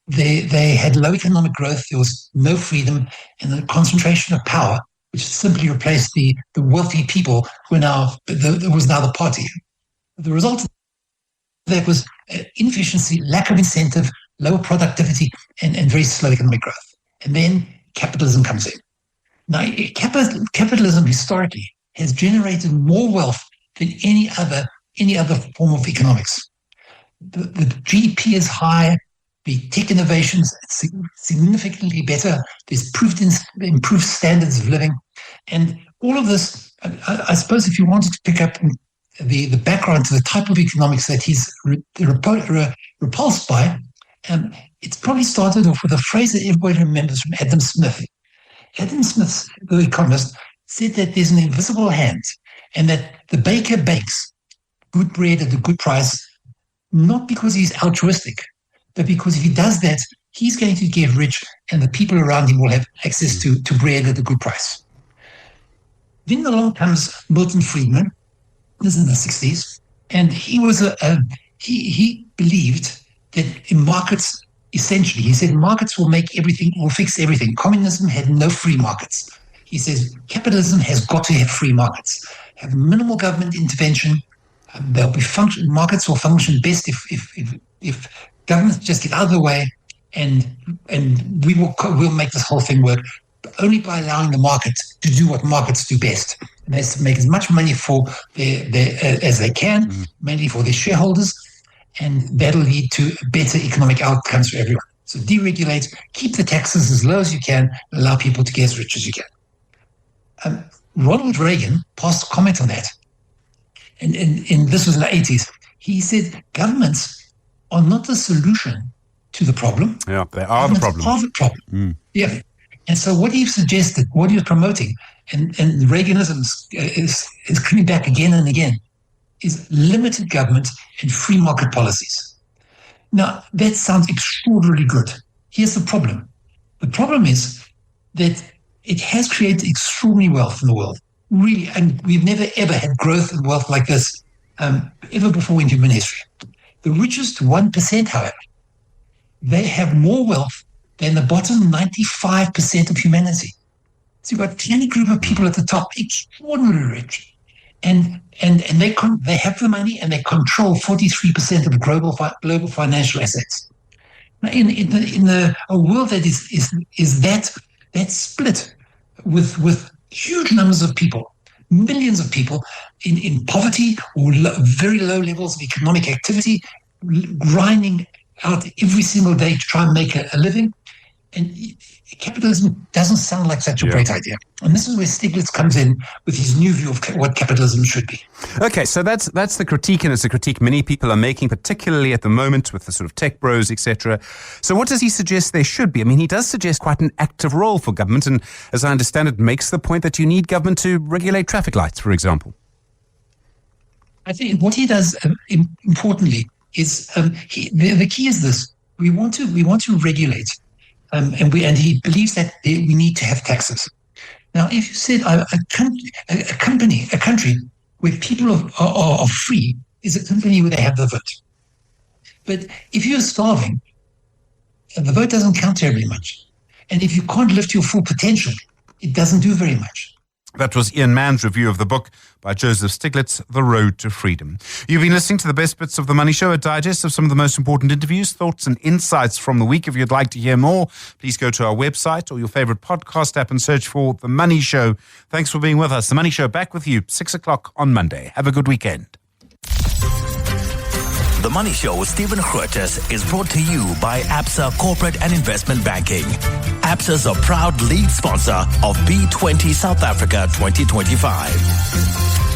They had low economic growth, there was no freedom, and the concentration of power, which simply replaced the wealthy people who was now the party. The result of that was inefficiency, lack of incentive, lower productivity, and very slow economic growth. And then capitalism comes in. Now, capitalism historically has generated more wealth than any other form of economics. The GDP is high, the tech innovations significantly better, there's improved standards of living, and all of this, I suppose if you wanted to pick up the background to the type of economics that he's repulsed by, it's probably started off with a phrase that everybody remembers from Adam Smith. Adam Smith, the economist, said that there's an invisible hand and that the baker bakes good bread at a good price, not because he's altruistic, but because if he does that, he's going to get rich and the people around him will have access to bread at a good price. Then along comes Milton Friedman, this is in the 60s, and he was he believed that in markets, essentially, he said markets will fix everything. Communism had no free markets. He says capitalism has got to have free markets, have minimal government intervention. Markets will function best if governments just get out of the way, and we'll make this whole thing work, but only by allowing the market to do what markets do best. And that's to make as much money for as they can, mainly for their shareholders, and that'll lead to better economic outcomes for everyone. So deregulate, keep the taxes as low as you can, and allow people to get as rich as you can. Ronald Reagan passed a comment on that. And this was in the 80s. He said, governments are not the solution to the problem. Yeah, they are the problem. Are the problem. Yeah. And so what he suggested, what he was promoting, and Reaganism is coming back again and again, is limited government and free market policies. Now, that sounds extraordinarily good. Here's the problem. The problem is that it has created extraordinary wealth in the world. Really, and we've never, ever had growth and wealth like this ever before in human history. The richest 1%, however, they have more wealth than the bottom 95% of humanity. So you've got a tiny group of people at the top, extraordinarily rich. And they have the money and they control 43% of global financial assets. Now, in a world that is that split with huge numbers of people, millions of people in poverty or very low levels of economic activity, grinding out every single day to try and make a living. And capitalism doesn't sound like such a great idea. And this is where Stiglitz comes in with his new view of what capitalism should be. Okay, so that's the critique, and it's a critique many people are making, particularly at the moment with the sort of tech bros, etc. So what does he suggest there should be? I mean, he does suggest quite an active role for government, and as I understand it, makes the point that you need government to regulate traffic lights, for example. I think what he does, importantly, is the key is this: we want to regulate. And he believes that we need to have taxes. Now, if you said a country where people are free is a country where they have the vote. But if you're starving, the vote doesn't count terribly much. And if you can't lift your full potential, it doesn't do very much. That was Ian Mann's review of the book by Joseph Stiglitz, The Road to Freedom. You've been listening to the best bits of The Money Show, a digest of some of the most important interviews, thoughts and insights from the week. If you'd like to hear more, please go to our website or your favorite podcast app and search for The Money Show. Thanks for being with us. The Money Show back with you 6 o'clock on Monday. Have a good weekend. The Money Show with Stephen Grootes is brought to you by Absa Corporate and Investment Banking. Absa is a proud lead sponsor of B20 South Africa 2025.